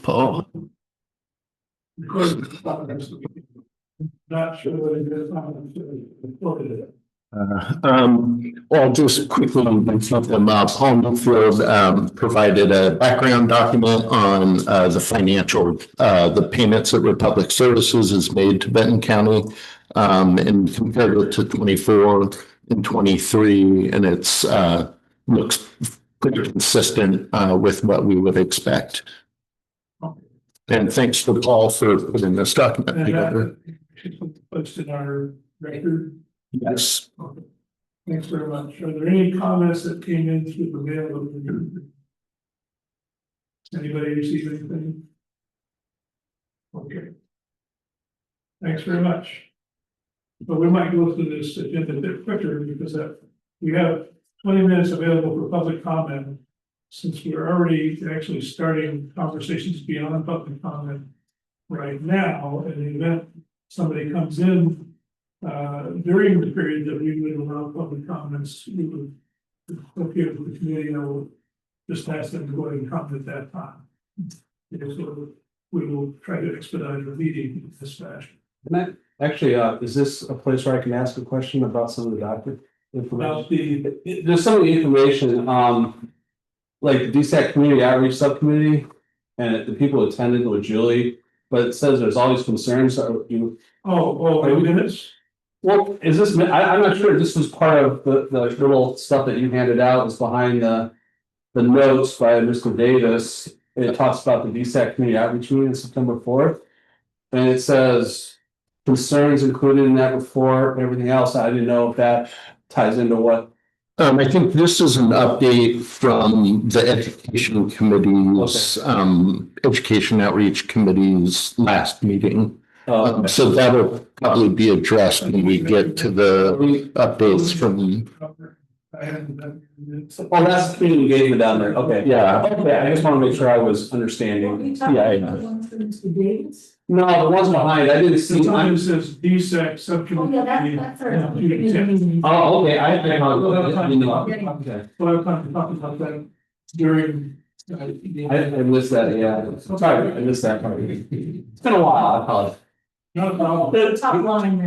Paul. Not sure what it is. Well, just quickly flip them up. Paul Newfield provided a background document on the financial, the payments that Republic Services has made to Benton County, and compared it to 24 and 23, and it's looks pretty consistent with what we would expect. And thanks to Paul for putting this document together. Posted our record. Yes. Okay. Thanks very much. Are there any comments that came in through the mail? Anybody receive anything? Okay. Thanks very much. But we might go through this agenda a bit quicker because we have 20 minutes available for public comment. Since we're already actually starting conversations beyond public comment right now, in the event somebody comes in during the period that we would allow public comments, we would okay with the committee. I will just ask them to go ahead and comment at that time. So we will try to expedite the meeting in this fashion. Actually, is this a place where I can ask a question about some of the document information? There's some of the information, like the DSAC Community Outreach Subcommittee, and the people attended with Julie, but it says there's all these concerns. Are we Minutes? Well, is this? I'm not sure. This was part of the little stuff that you handed out. Is behind the notes by Mr. Davis. It talks about the DSAC Community Outreach meeting on September 4th, and it says concerns included in that report and everything else. I didn't know if that ties into what. I think this is an update from the Education Committee's, Education Outreach Committee's last meeting. So that'll probably be addressed when we get to the updates from. Oh, that's the meeting engagement down there. Okay. Yeah. Okay, I just want to make sure I was understanding. Yeah. No, the ones behind, I didn't see. It says DSAC subcommittee. Oh, okay, I. Okay. Okay. Well, I've talked about that during. I missed that, yeah. Sorry, I missed that part. It's been a while, I apologize. Not a problem. The top line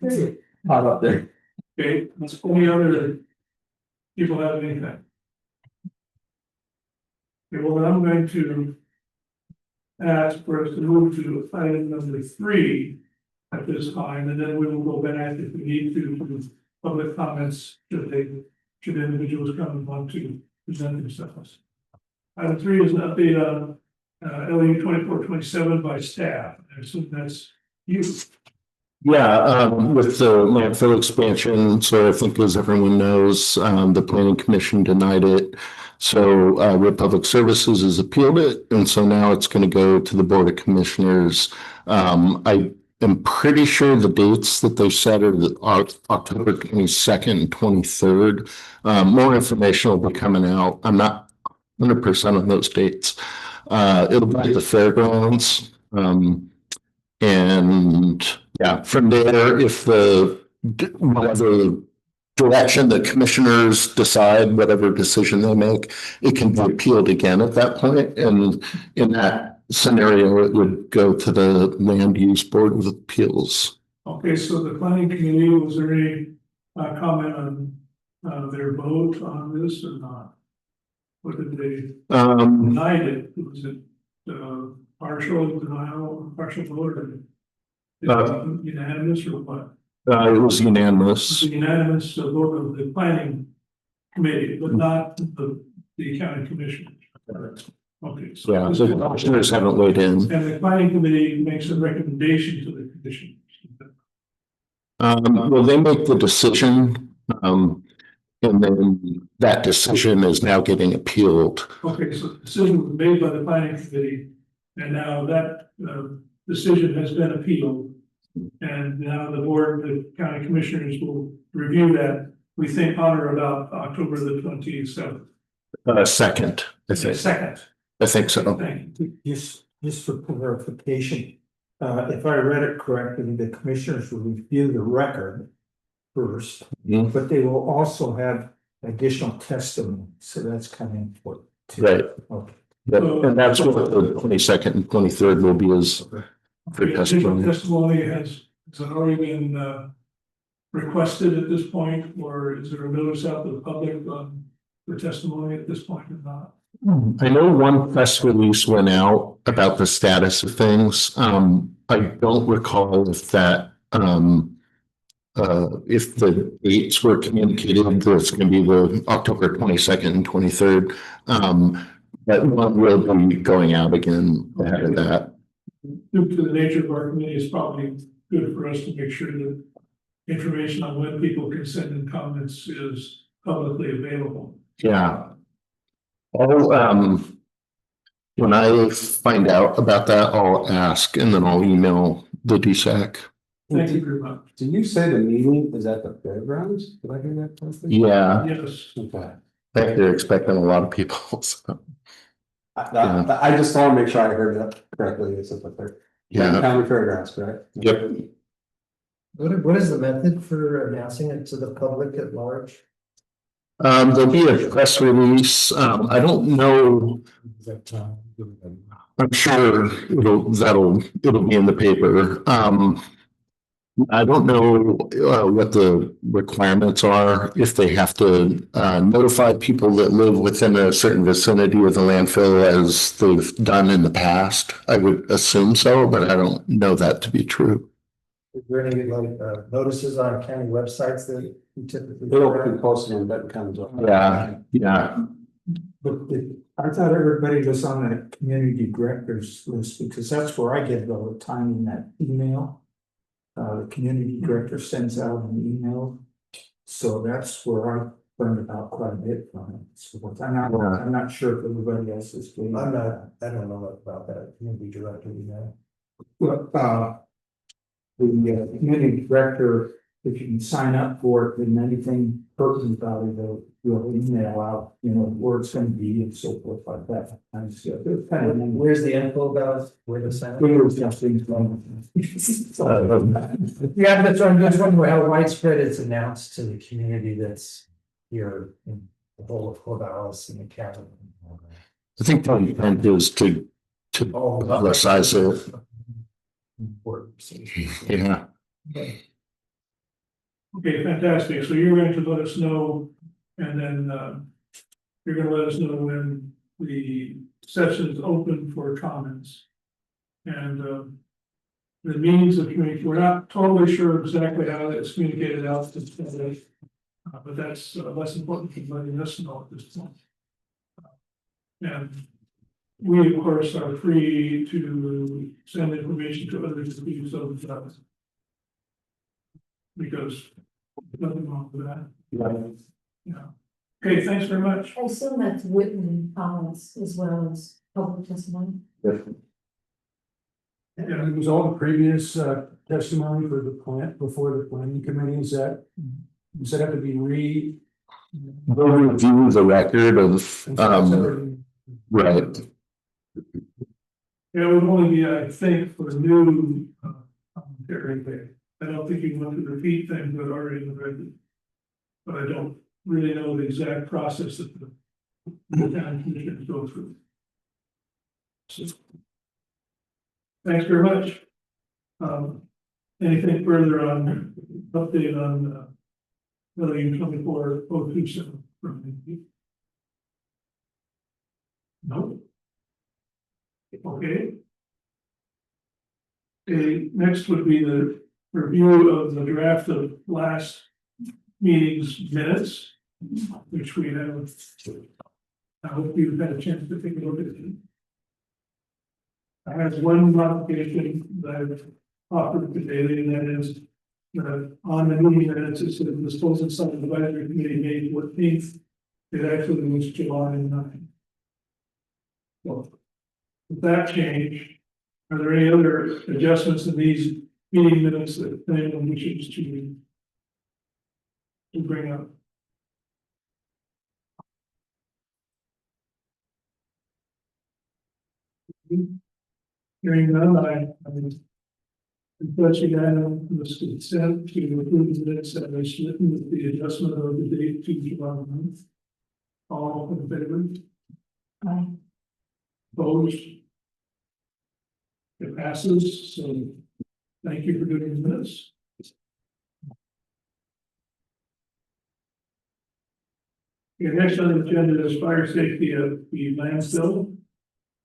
there. Hot up there. Okay, let's any other people have anything. Okay, well, I'm going to ask for us to move to item number 3 at this time, and then we will go back if we need to public comments should individuals come and want to present themselves. Item 3 is an update on LE 2427 by staff. I assume that's you. Yeah, with the landfill expansion, so I think as everyone knows, the planning commission denied it. So Republic Services has appealed it, and so now it's going to go to the Board of Commissioners. I am pretty sure the dates that they set are October 22nd and 23rd. More information will be coming out. I'm not 100% on those dates. It'll be at the fairgrounds. And yeah, from there, if whatever direction the commissioners decide, whatever decision they make, it can be appealed again at that point. And in that scenario, it would go to the Land Use Board of Appeals. Okay, so the planning committee, was there any comment on their vote on this or not? What did they denied it? Was it partial denial, partial vote, or unanimous or what? It was unanimous. The unanimous vote of the planning committee, but not the county commission. Okay. So yeah, so the commissioners haven't weighed in. And the planning committee makes a recommendation to the commission. Well, they make the decision, and then that decision is now getting appealed. Okay, so the decision was made by the planning committee, and now that decision has been appealed. And now the board, the county commissioners will review that, we think, on or about October the 27th. Second, I think. Second. I think so. Thank you. Just for clarification, if I read it correctly, the commissioners will review the record first, but they will also have additional testimony, so that's kind of important too. Right. Okay. Yep, and that's what the 22nd and 23rd will be as for Additional testimony. testimony has it already been requested at this point, or is there a notice out to the public for testimony at this point or not? I know one press release went out about the status of things. I don't recall if that, if the dates were communicated, that it's going to be the October 22nd and 23rd. But one will be going out again ahead of that. Due to the nature of our committee, it's probably good for us to make sure that information on when people can send in comments is publicly available. Yeah. When I find out about that, I'll ask and then I'll email the DSAC. Thank you very much. Did you say the meeting is at the fairgrounds? Did I hear that correctly? Yeah, Yes. Okay. I think they're expecting a lot of people. So, I just want to make sure I heard that correctly. It's at the Benton yeah, County Fairgrounds, correct? yep. What is the method for announcing it to the public at large? There'll be a press release. I don't know. I'm sure it'll be in the paper. I don't know what the requirements are, if they have to notify people that live within a certain vicinity of the landfill as they've done in the past. I would assume so, but I don't know that to be true. Is there any notices on county websites that you typically? It'll be posted on Benton County. Yeah. But I thought everybody was on the community directors list, because that's where I get it all the time in that email. The community director sends out an email, so that's where I learned about quite a bit from it. So I'm not sure if everybody else is doing. I don't know about that, community director, you know. Well, the community director, if you can sign up for it, then anything pertinent about it, they'll email out, where it's gonna be and so forth like that. And so it's kind of. Where's the info about where to sign up? Yeah, that's what I'm just wondering how widespread it's announced to the community that's here in the whole of Corvallis and the county. I think the intent is to publicize it. Yeah. Okay, fantastic. So you're going to let us know, and then you're going to let us know when the session is open for comments. And the means of communication, we're not totally sure exactly how that's communicated out to today, but that's less important than letting us know at this point. And we, of course, are free to send information to others to use those jobs. Because nothing wrong with that. Yeah. Okay, thanks very much. I assume that's written comments as well as public testimony. Yeah. It was all the previous testimony for the plant before the planning committee, does that have to be We'll review the record of, right. It would only be, I think, for new commentary. I don't think you want to repeat things that are already in the record. But I don't really know the exact process that the town commissioners go through. So, thanks very much. Anything further on update on Million 24,027 from me? No. Okay. Okay, next would be the review of the draft of last meeting's minutes, which we have. I hope you've had a chance to take a look at it. I have one modification that I've offered today, and that is on the meeting minutes, it says the disposal site advisory committee May 14th. It actually was July 9th. Well, with that change, are there any other adjustments in these meeting minutes that anyone wishes to bring up? Hearing none, I request you guys to consent to approve the minutes that was written with the adjustment of the date to July 9th. All in favor? Aye. Opposed? It passes, so thank you for doing this. Okay, next on the agenda is fire safety of the landfill.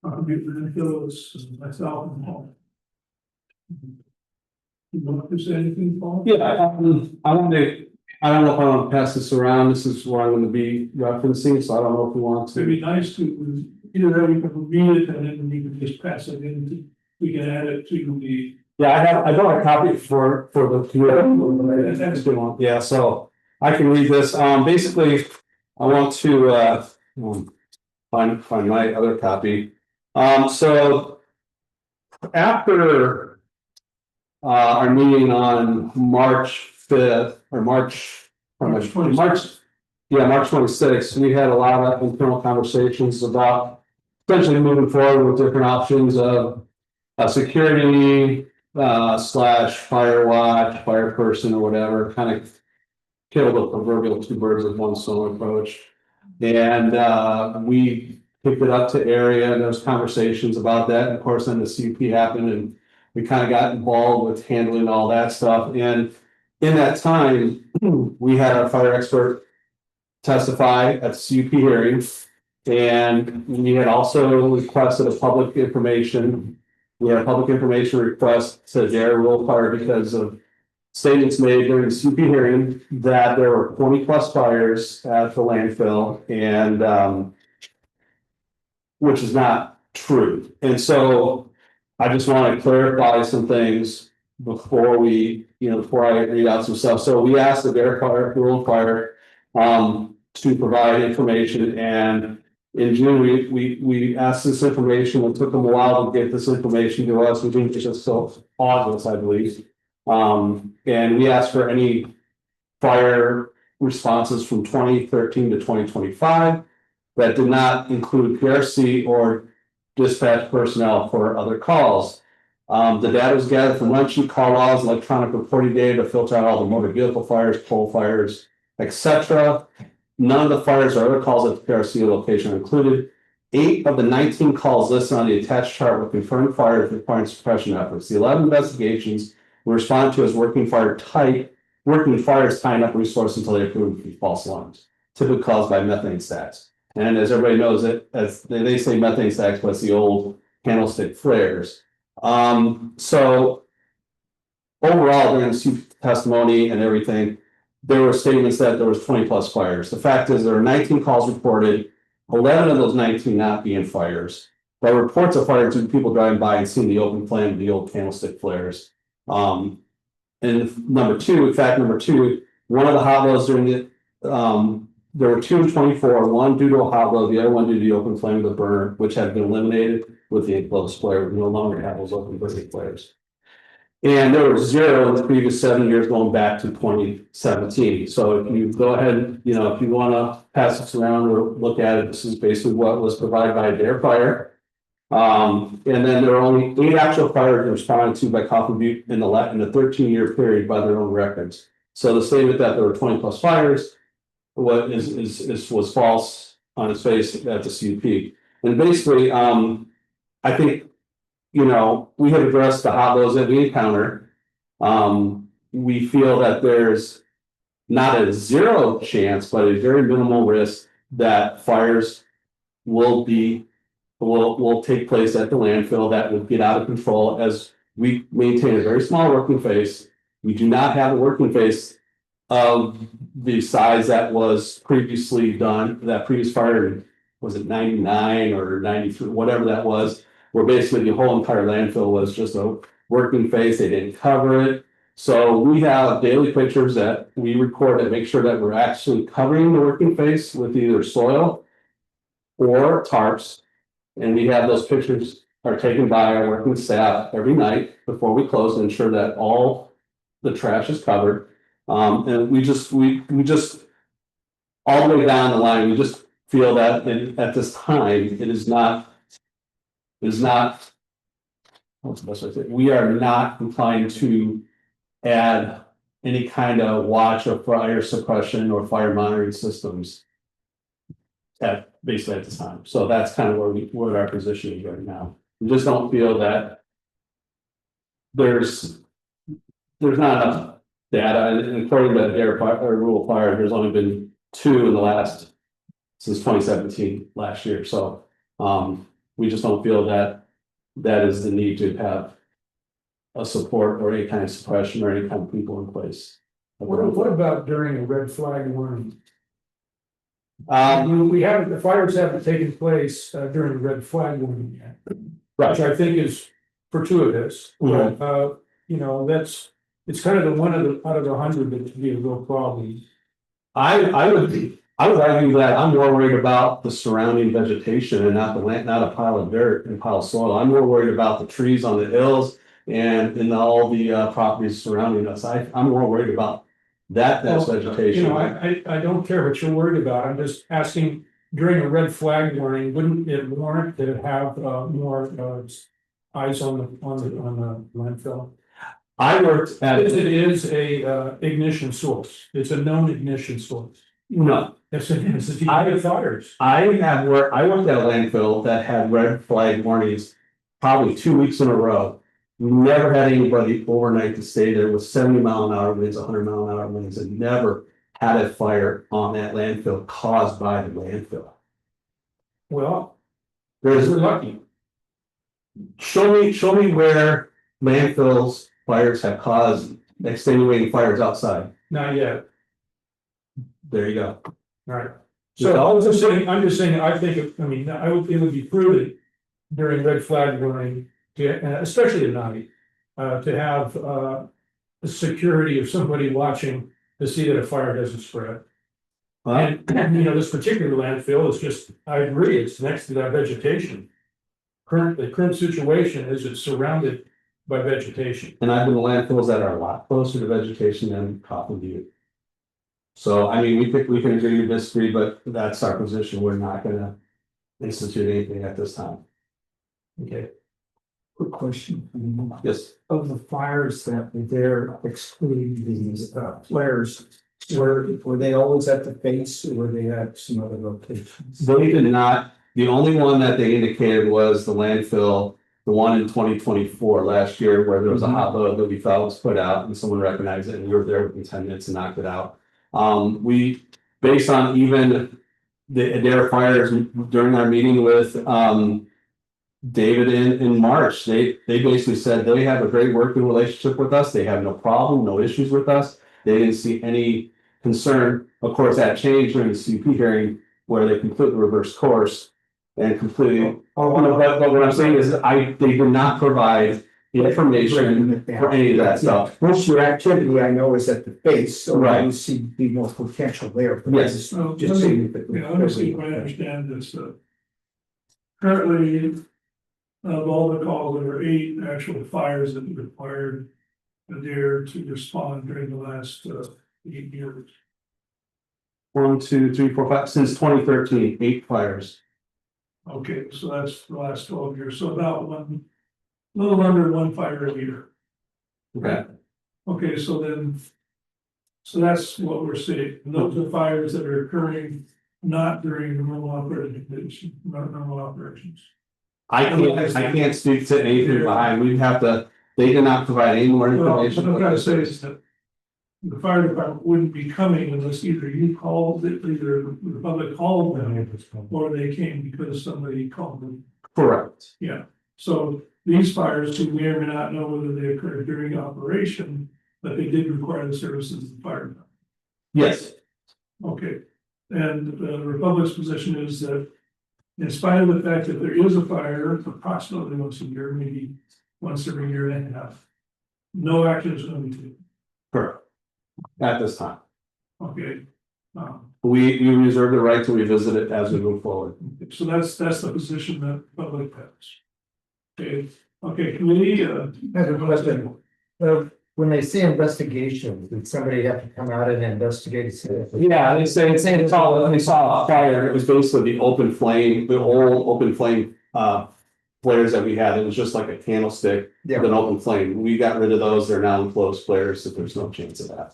Landfill is myself and Paul. You want to say anything, Paul? Yeah, I want to, I don't know if I want to pass this around. This is what I'm going to be referencing, so I don't know if we want It'd to. be nice to, either that we can read it and then we can just pass it in. We can add it to the. Yeah, I got a copy for the community. Yeah, so I can read this. Basically, I want to find my other copy. So after our meeting on March 5th or March 26th, we had a lot of internal conversations about potentially moving forward with different options of security slash fire watch, fire person or whatever, kind of killed the proverbial two birds with one stone approach. And we picked it up to area and there was conversations about that. And of course, then the CUP happened and we kind of got involved with handling all that stuff. And in that time, we had our fire expert testify at the CUP hearing. And we had also requested a public information. We had a public information request to Dare Rural Fire because of statements made during the CUP hearing that there were 20+ fires at the landfill and which is not true. And so I just want to clarify some things before we, before I read out some stuff. So we asked the Dare Rural Fire to provide information, and in June we asked this information. It took them a while to get this information to us. We didn't just till August, I believe. And we asked for any fire responses from 2013 to 2025 that did not include PRC or dispatch personnel for other calls. The data was gathered from run sheet, call logs, electronic reporting data to filter out all the motor vehicle fires, pole fires, etc. None of the fires or other calls at the PRC location are included. 8 of the 19 calls listed on the attached chart were confirmed fires requiring suppression efforts. The 11 investigations were responded to as working fires tying up resources until they proved to be false alarms, typically caused by methane stacks. And as everybody knows, as they say methane stacks, but it's the old candlestick flares. So overall, during the testimony and everything, there were statements that there was 20+ fires. The fact is there are 19 calls reported, 11 of those 19 not being fires. But reports of fires to people driving by and seeing the open flame of the old candlestick flares. And number two, one of the hot loads during the there were 2 in 24, one due to a hot load, the other one due to the open flame of the burner, which had been eliminated with the enclosed flare. We no longer have those open burning flares. And there were 0 in the previous 7 years going back to 2017. So if you go ahead, if you want to pass this around or look at it, this is basically what was provided by Dare Fire. And then there are only 8 actual fires responded to by Coffee Butte in the 13-year period by their own records. So the statement that there were 20+ fires was false on its face at the CUP. And basically, I think, we have addressed the hot loads that we encounter. We feel that there's not a 0 chance, but a very minimal risk that fires will take place at the landfill that would get out of control as we maintain a very small working face. We do not have a working face of the size that was previously done. That previous fire, was it 99 or 93, whatever that was, where basically the whole entire landfill was just a working face. They didn't cover it. So we have daily pictures that we record that make sure that we're actually covering the working face with either soil or tarps. And we have those pictures are taken by our working staff every night before we close to ensure that all the trash is covered. And we just all the way down the line, we just feel that at this time, it is not, what's the best way to say it? We are not inclined to add any kind of watch or fire suppression or fire monitoring systems at basically at the time. So that's kind of where our position is right now. We just don't feel that there's not enough data, and according to the rule of fire, there's only been 2 in the last since 2017 last year. So we just don't feel that is the need to have a support or any kind of suppression or any kind of people in place. What about during a red flag warning? The fires haven't taken place during the red flag warning yet. Right. Which I think is fortuitous. Mhm. You know, it's kind of the one out of 100 that could be a real problem. I would argue that I'm more worried about the surrounding vegetation and not the land, not a pile of dirt and pile of soil. I'm more worried about the trees on the hills and in all the properties surrounding us. I'm more worried about that's vegetation. You know, I don't care what you're worried about. I'm just asking, during a red flag warning, wouldn't it warrant to have more eyes on the landfill? I worked at It is a ignition source. It's a known ignition source. no. Yes, it is. If you have fires. I worked at a landfill that had red flag warnings probably 2 weeks in a row. We never had anybody overnight to stay there with 70-mile-an-hour winds, 100-mile-an-hour winds, and never had a fire on that landfill caused by the landfill. Well, There's we're lucky. show me where landfills fires have caused extenuating fires outside. Not yet. There you go. All right. So I'm just saying, I think, it would be prudent during red flag warning, especially at night, to have the security of somebody watching to see that a fire doesn't spread. And this particular landfill is just, I agree, it's next to that vegetation. The current situation is it's surrounded by vegetation. And I've been to landfills that are a lot closer to vegetation than Coffin View. So, I mean, we can agree to disagree, but that's our position. We're not gonna institute anything at this time. Okay. Quick question. Yes. Of the fires that were there, excluding these flares, were they always at the base, or were they at some other locations? They did not, the only one that they indicated was the landfill, the one in 2024 last year, where there was a hot load that we thought was put out and someone recognized it, and we were there within 10 minutes and knocked it out. We, based on even the Adair fires during our meeting with David in March, they basically said they have a great working relationship with us. They have no problem, no issues with us. They didn't see any concern. Of course, that changed during the CP hearing where they completely reversed course and completely. But what I'm saying is they did not provide the information for any of that stuff. Most of your activity, I know, is at the base, so Right. I see be more potential there. but Yes. just- So Just let seeing me, if it- let me see if I understand this. Currently, of all the calls, there were 8 actual fires that required Adair to respond during the last 8 years. 1, 2, 3, 4, 5, since 2013, 8 fires. Okay, so that's the last 12 years, so about a little under 1 fire a year. Okay. Okay, so that's what we're seeing. And those are fires that are occurring not during the normal operating conditions, not normal operations. I can't speak to anything behind. They did not provide any more Well, information. what I'm trying to say is that the fire department wouldn't be coming unless either you called it, either the public called them, or they came because somebody called them. Correct. Yeah, so these fires, we may or may not know whether they occurred during operation, but they did require the services of the fire department. Yes. Okay, and the Republic's position is that in spite of the fact that there is a fire approximately once a year, maybe once every year and a half, no action is going to be taken. Correct. At this time. Okay. We reserve the right to revisit it as we move forward. So that's the position that the public has. Okay, committee, I have a question. When they say investigation, did somebody have to come out and investigate? Yeah, they saw a fire. It was basically the open flame, the old open flame flares that we had. It was just like a candlestick with an open flame. We got rid of those. They're now enclosed flares, so there's no chance of that.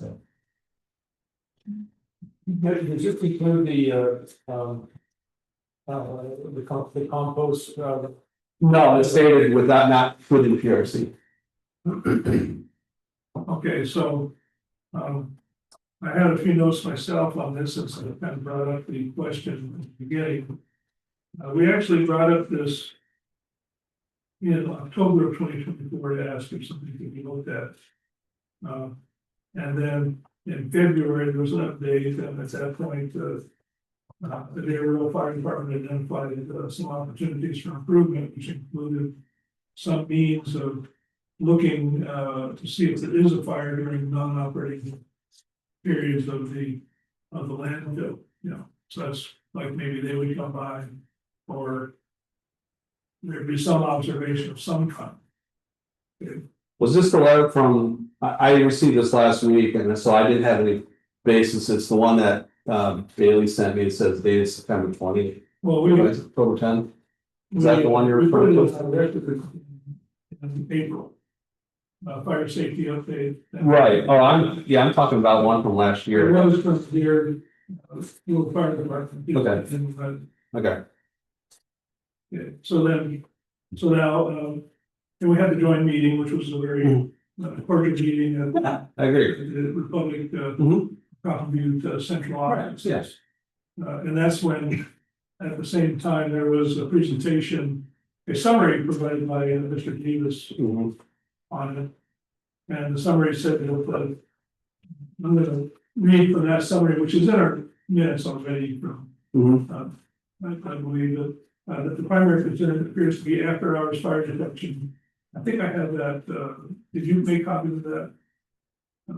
Does this include the the compost, No, it's stated without not within PRC. Okay, so, I had a few notes myself on this, and so I kind of brought up the question at the beginning. We actually brought up this in October of 2024 to ask if something could be looked at. And then in February, there was an update, and at that point, the Deerfield Fire Department identified some opportunities for improvement, which included some means of looking to see if there is a fire during non-operating periods of the landfill, you know, so that's like maybe they would come by, or there'd be some observation of some kind. Was this the letter from, I received this last week, and so I didn't have any basis. It's the one that Bailey sent me. It says dated September 20th. Well, we. October 10th. Is that the one you're referring to? In April. Fire safety update. Right, oh, I'm talking about one from last It year. was from the fuel fire department. Okay. Okay, Yeah, so now, and we had the joint meeting, which was a very cordial meeting at I agree. the Republic, Mhm. Coffee Central Office. Yes. And that's when, at the same time, there was a presentation, a summary provided by Mr. Davis Mhm. on it. And the summary said that, I'm gonna read from that summary, which is in our minutes already from, Mhm. I believe that the primary concern appears to be after hours fire detection. I think I have that, did you make copies of that?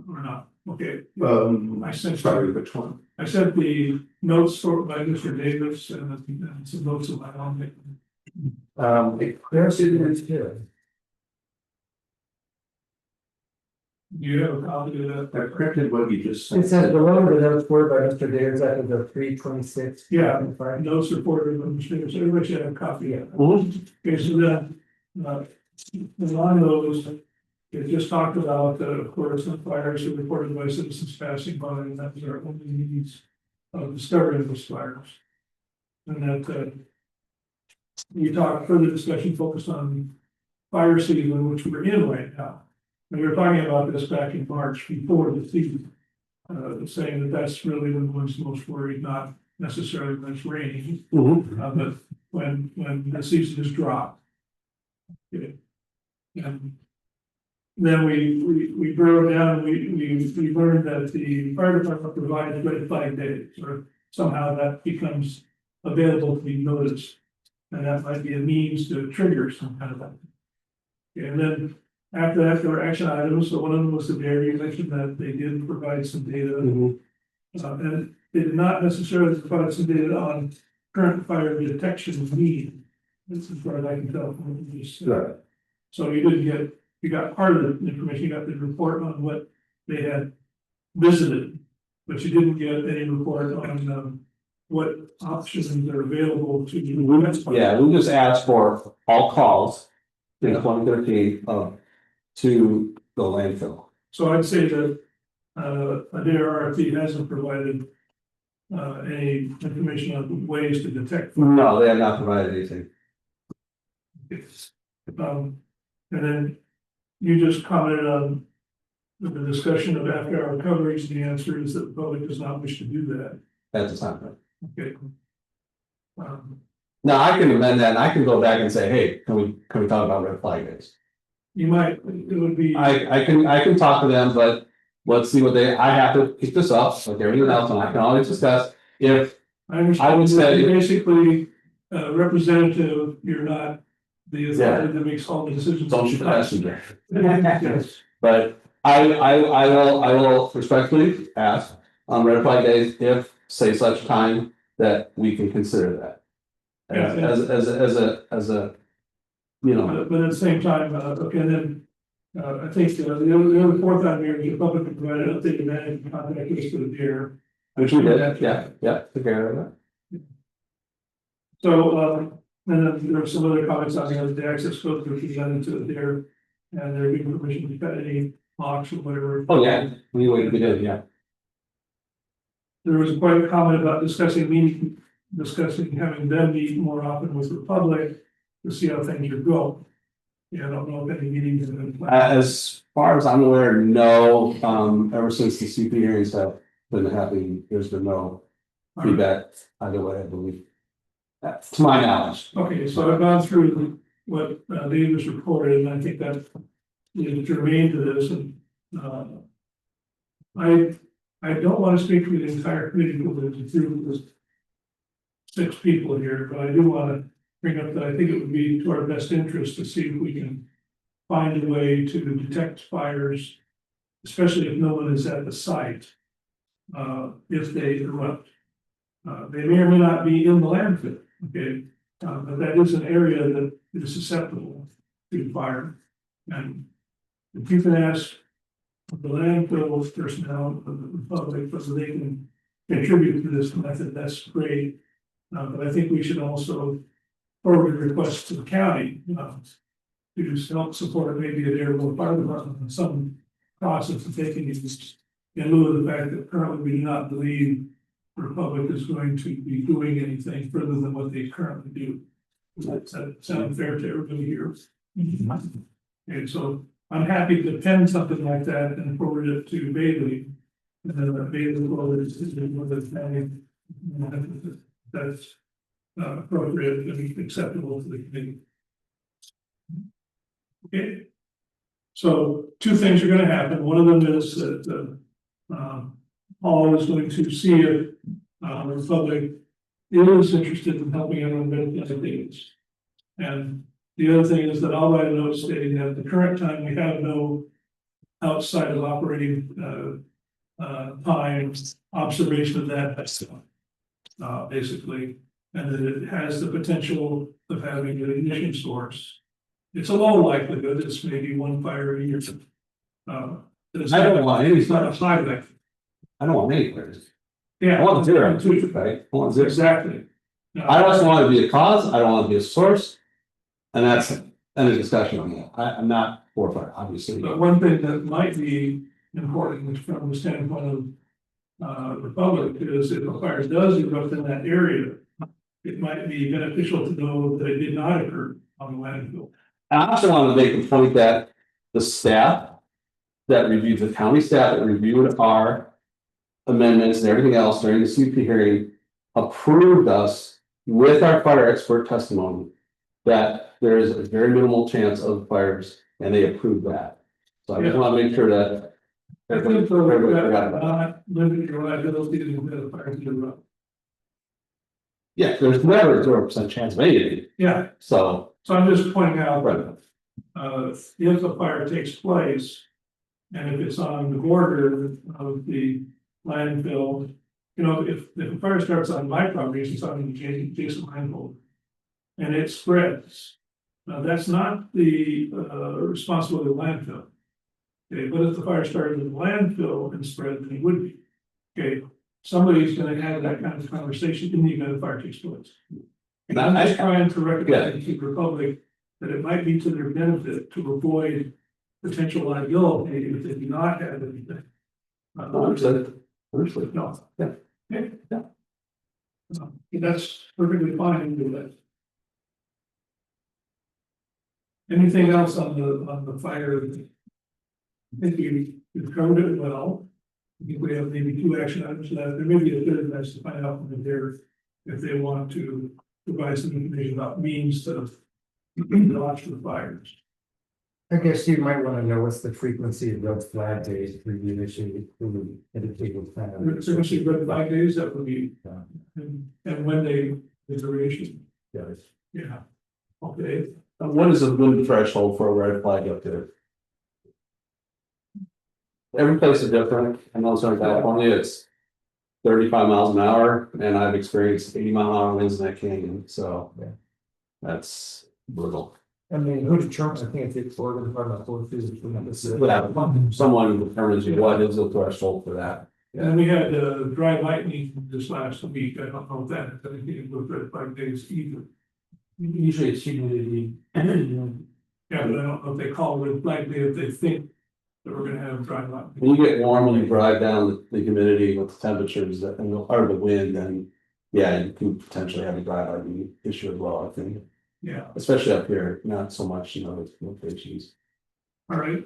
Or not? Okay. I sent. Sorry, which one? I sent the notes by Mr. Davis and some notes of my own. There's it here. Do you have a copy of that? I printed what you just It says below the notes were by Mr. Davis after the 326. Yeah. Notes reported by Mr. Davis, everybody should have a copy of it. Mhm. Okay, so then, along those, it just talked about, of course, the fires are reported by citizens passing by, and that was our only means of discovering those fires. And that, we talked, further discussion focused on fire season, which we're in right now. And we were talking about this back in March before the season, saying that that's really when one's most worried, not necessarily when it's raining, Mhm. but when the season is dropped. Okay. And then we drove down, we learned that the fire department provides red flag days, or somehow that becomes available to be noticed. And that might be a means to trigger some kind of that. And then after that, there were action items, so one of them was the dairy, you mentioned that they did provide some data. Mhm. And they did not necessarily provide some data on current fire detection need. This is where I can tell from what you just said. Right. So you got part of the information, you got the report on what they had visited. But you didn't get any report on what options are available to you. Yeah, we just asked for all calls in 2013 to the landfill. So I'd say that a DRRT hasn't provided any information on ways to detect. No, they have not provided anything. And then you just commented on the discussion of after hour coverage. The answer is that the public does not wish to do that. At the time. Okay. Now I can amend that and I can go back and say, hey, can we talk about red flag days? You might, it would be. I can talk to them, but let's see what I have to pick this up, like everything else, and I can always discuss if. I understand. I would say- You're basically, representative, you're not the authority that makes all the decisions. Don't shoot the messenger. Yes. But I will respectfully ask on red flag days if, say such time that we can consider that. As a, you know, But at the same time, okay, then, I think, the other fourth item here is the public can provide an updated management contact list for the deer. which we did, yeah, took care of that. So, and then there were some other comments on the access code that were presented to the deer. And they're giving permission to cut any locks or whatever. Oh, yeah, we did, yeah. There was quite a comment about discussing discussing having them meet more often with the public to see how things are going. Yeah, I don't know if any meetings have been planned. As far as I'm aware, no, ever since the CP hearings have been happening, there's been no feedback either way, I believe. To my knowledge. Okay, so I've gone through what Davis reported, and I think that is germane to this, and I don't want to speak for the entire committee because there's 6 people here, but I do want to bring up that I think it would be to our best interest to see if we can find a way to detect fires, especially if no one is at the site, if they erupt. They may or may not be in the landfill, okay? But that is an area that is susceptible to fire. And if you can ask the landfill personnel, the public, whether they can contribute to this method, that's great. But I think we should also forward a request to the county, to help support maybe an airborne fire department in some process that they can use. In lieu of the fact that currently we do not believe the Republic is going to be doing anything further than what they currently do. Does that sound fair to everybody here? And so I'm happy to pen something like that and forward it to Bailey. And then Bailey will with the planning. That's appropriate and acceptable to the committee. Okay. So 2 things are going to happen. One of them is that Paul is going to see if the Republic is interested in helping everyone with things. And the other thing is that I'll write a note stating that at the current time, we have no outside of operating time observation of that basically, and that it has the potential of having an ignition source. It's a low likelihood, it's maybe 1 fire a year. It's I don't want any, not a high likelihood. I don't want any fires. Yeah. I want 0, right? I want 0. Exactly. I just want to be a cause, I don't want to be a source. And that's any discussion on that. I'm not for fire, obviously. But one thing that might be important from the standpoint of the public is if a fire does erupt in that area, it might be beneficial to know that it did not occur on the landfill. I also want to make the point that the staff that reviewed, the county staff that reviewed our amendments and everything else during the CP hearing approved us with our fire expert testimony that there is a very minimal chance of fires, and they approved that. So I just want to make sure that I think so, everybody forgot about that. not limit your liability to the fire to erupt. Yeah, there's never a 0% chance of anything, Yeah, so. so I'm just pointing out Right. that if a fire takes place, and if it's on the border of the landfill, you know, if a fire starts on my property, it's on the adjacent landfill, and it spreads, that's not the responsibility of the landfill. Okay, but if the fire started in the landfill and spread, then it would be. Okay, somebody's gonna have that kind of conversation in the event the fire takes place. And I'm just trying to recognize to the Republic that it might be to their benefit to avoid potential liability if they do not have anything. Understood. Understood. No. Yeah. Okay. Yeah. That's perfectly fine to do that. Anything else on the fire? I think we've covered it well. I think we have maybe 2 action items left. There may be a third that's to find out from there if they want to provide some information about means to watch for fires. I guess you might want to know what's the frequency of red flag days for you issue to indicate what kind of. Especially red flag days, that would be, and when the duration. Yes. Yeah. Okay. What is a good threshold for a red flag up there? Every place is different. I know in Southern California, it's 35 miles an hour, and I've experienced 80-mile-an-hour winds in that canyon, so Yeah. that's brutal. I mean, who determines, I think it's Oregon Department of Forest Physics. Without someone determines what is the threshold for that. And we had dry lightning this last week. I don't know if that has anything to do with red flag days either. Usually it's humidity. Yeah, but I don't know if they call it red flag day if they think that we're gonna have dry lightning. When you get warm and you drive down the humidity with the temperatures and or the wind, then yeah, you can potentially have a drive ID issue as well, I think, Yeah, especially up here, not so much, with locations. all right.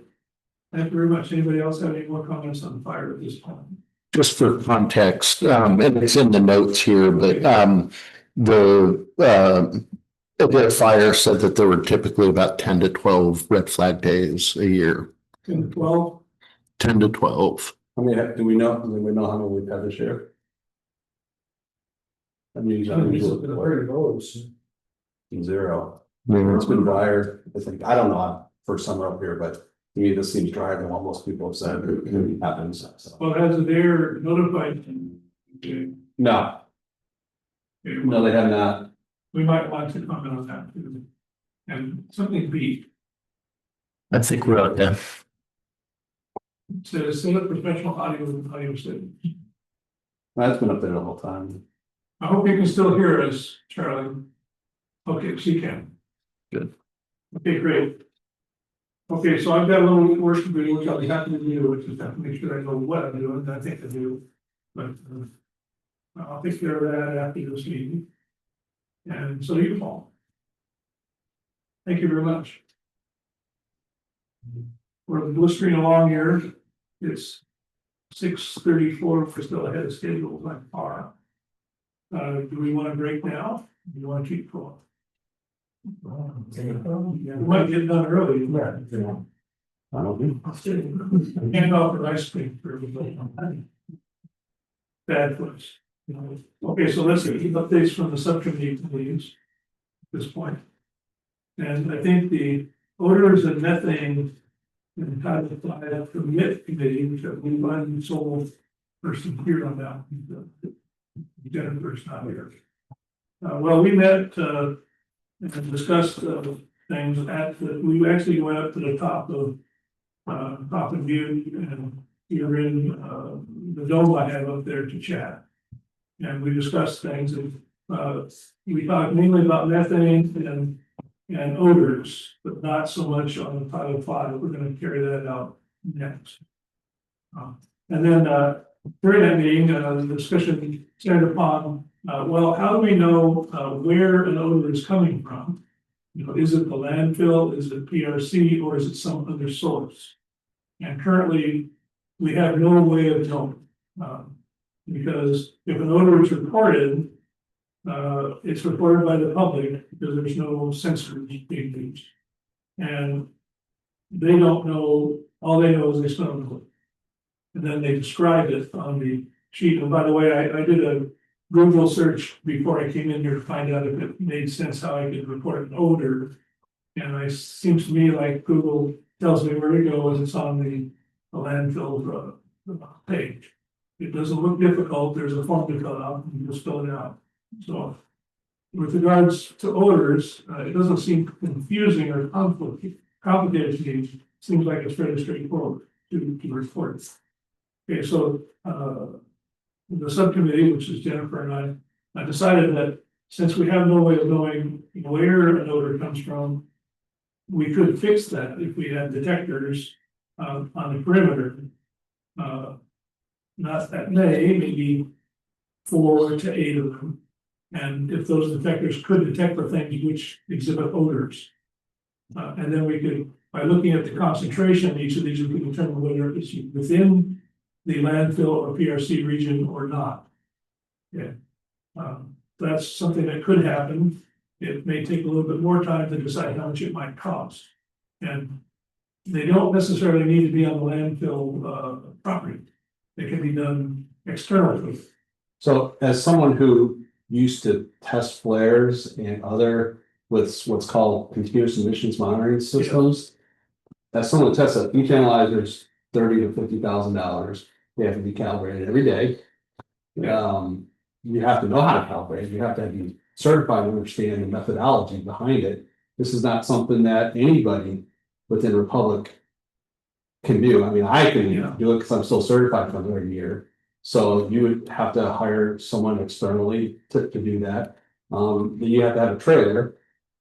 Thank you very much. Anybody else have any more comments on fire at this point? Just for context, and it's in the notes here, but the fire said that there were typically about 10 to 12 red flag days a year. 10 to 12? 10 to 12. How many, do we know how many we've had this year? I mean, Where it goes. zero. Yeah. It's been drier, I think, I don't know, first summer up here, but to me, this seems drier than what most people have said it happens, so. Well, has the mayor notified you? Okay. No, no, they have not. We might want to comment on that too. And something B, I think we're out there. says Senate professional audio system. That's been up there the whole time. I hope you can still hear us, Charlie. Okay, she can. Good. Okay, great. Okay, so I've got a little work to do, which I'll be happy to do, which is have to make sure I know what I'm doing, and I think I do. But I'll take care of that after this meeting. And so you all. Thank you very much. We're blistering along here. It's 6:34, we're still ahead of schedule by far. Do we want to break now? Do you want to keep going? We might get done early. I don't know. Hand off the ice cream for everybody. Bad place. Okay, so let's see, updates from the subcommittee, please. At this point. And I think the odors and methane in Title V permit committee, which I believe I'm the sole person here on that. Jennifer's not here. Well, we met and discussed things we actually went up to the top of View, and you're in the dome I have up there to chat. And we discussed things, and we talked mainly about methane and odors, but not so much on the Title V. We're going to carry that out next. And then during that meeting, the discussion centered upon, well, how do we know where an odor is coming from? Is it the landfill, is it PRC, or is it some other source? And currently, we have no way of knowing. Because if an odor is reported, it's reported by the public because there's no sensors being used. And they don't know, all they know is they smell it. And then they described it on the sheet. And by the way, I did a Google search before I came in here to find out if it made sense how I could report an odor. And it seems to me like Google tells me where to go as it's on the landfill page. It doesn't look difficult. There's a form to fill out, and you just fill it out. So with regards to odors, it doesn't seem confusing or complicated to me. It seems like it's fairly straightforward to report. Okay, so the subcommittee, which is Jennifer and I decided that since we have no way of knowing where an odor comes from, we could fix that if we had detectors on the perimeter. Not that many, maybe 4 to 8 of them. And if those detectors could detect the things which exhibit odors. And then we could, by looking at the concentration of each of these, we can determine whether it's within the landfill or PRC region or not. Yeah. That's something that could happen. It may take a little bit more time to decide how much it might cost. And they don't necessarily need to be on the landfill property. It can be done externally. So as someone who used to test flares and other with what's called continuous emissions monitoring systems. As someone who tests it, each analyzer is $30,000 to $50,000. They have to be calibrated every day. You have to know how to calibrate. You have to be certified and understand the methodology behind it. This is not something that anybody within Republic can do. I mean, I can do it because I'm still certified for another year. So you would have to hire someone externally to do that. You have to have a trailer.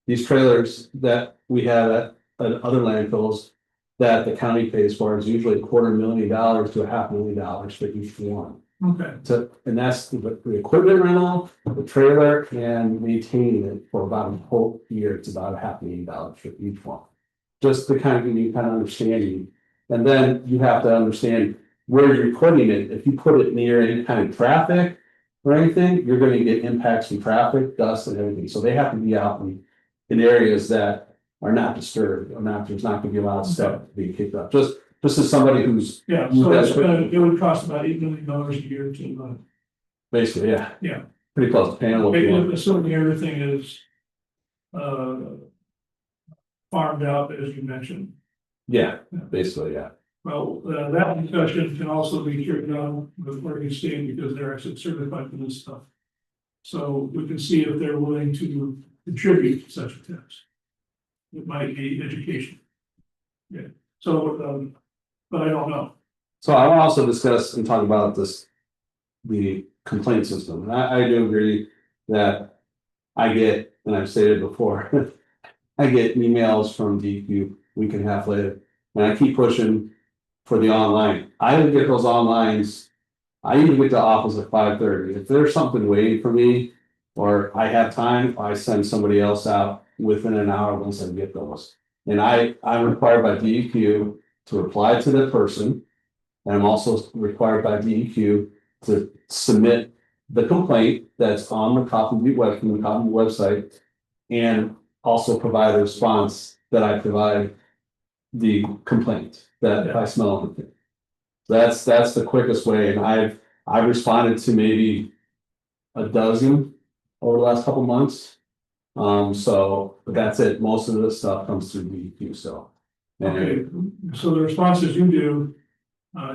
These trailers that we have at other landfills that the county pays for is usually $250,000 to $500,000 for each one. And that's the equipment rental, the trailer and maintaining it for about a whole year. It's about $500,000 for each one. Just to kind of give you kind of understanding. And then you have to understand where you're putting it. If you put it near any kind of traffic or anything, you're going to get impacts from traffic, dust and everything. So they have to be out in areas that are not disturbed, or not, there's not going to be a lot of stuff to be kicked up. Just as somebody who's. Yeah, so it would cost about $8 million a year to, Basically, yeah. Yeah. Pretty close to paying what you want. assuming everything is farmed out, as you mentioned. Yeah, basically, yeah. Well, that discussion can also be carried on with Oregon State because they're actually certified for this stuff. So we can see if they're willing to contribute to such a test. It might be education. Yeah, so, but I don't know. So I want to also discuss and talk about the complaint system. And I do agree that I get, and I've stated before, I get emails from DEQ week and a half later, and I keep pushing for the online. I didn't get those onlines. I even get to office at 5:30. If there's something waiting for me, or I have time, I send somebody else out within an hour once I get those. And I'm required by DEQ to reply to the person. And I'm also required by DEQ to submit the complaint that's on the Cotton Butte website, and also provide a response that I provide the complaint that if I smell anything. That's the quickest way, and I've responded to maybe a dozen over the last couple months. So but that's it. Most of this stuff comes through DEQ. So Okay, so the responses you do,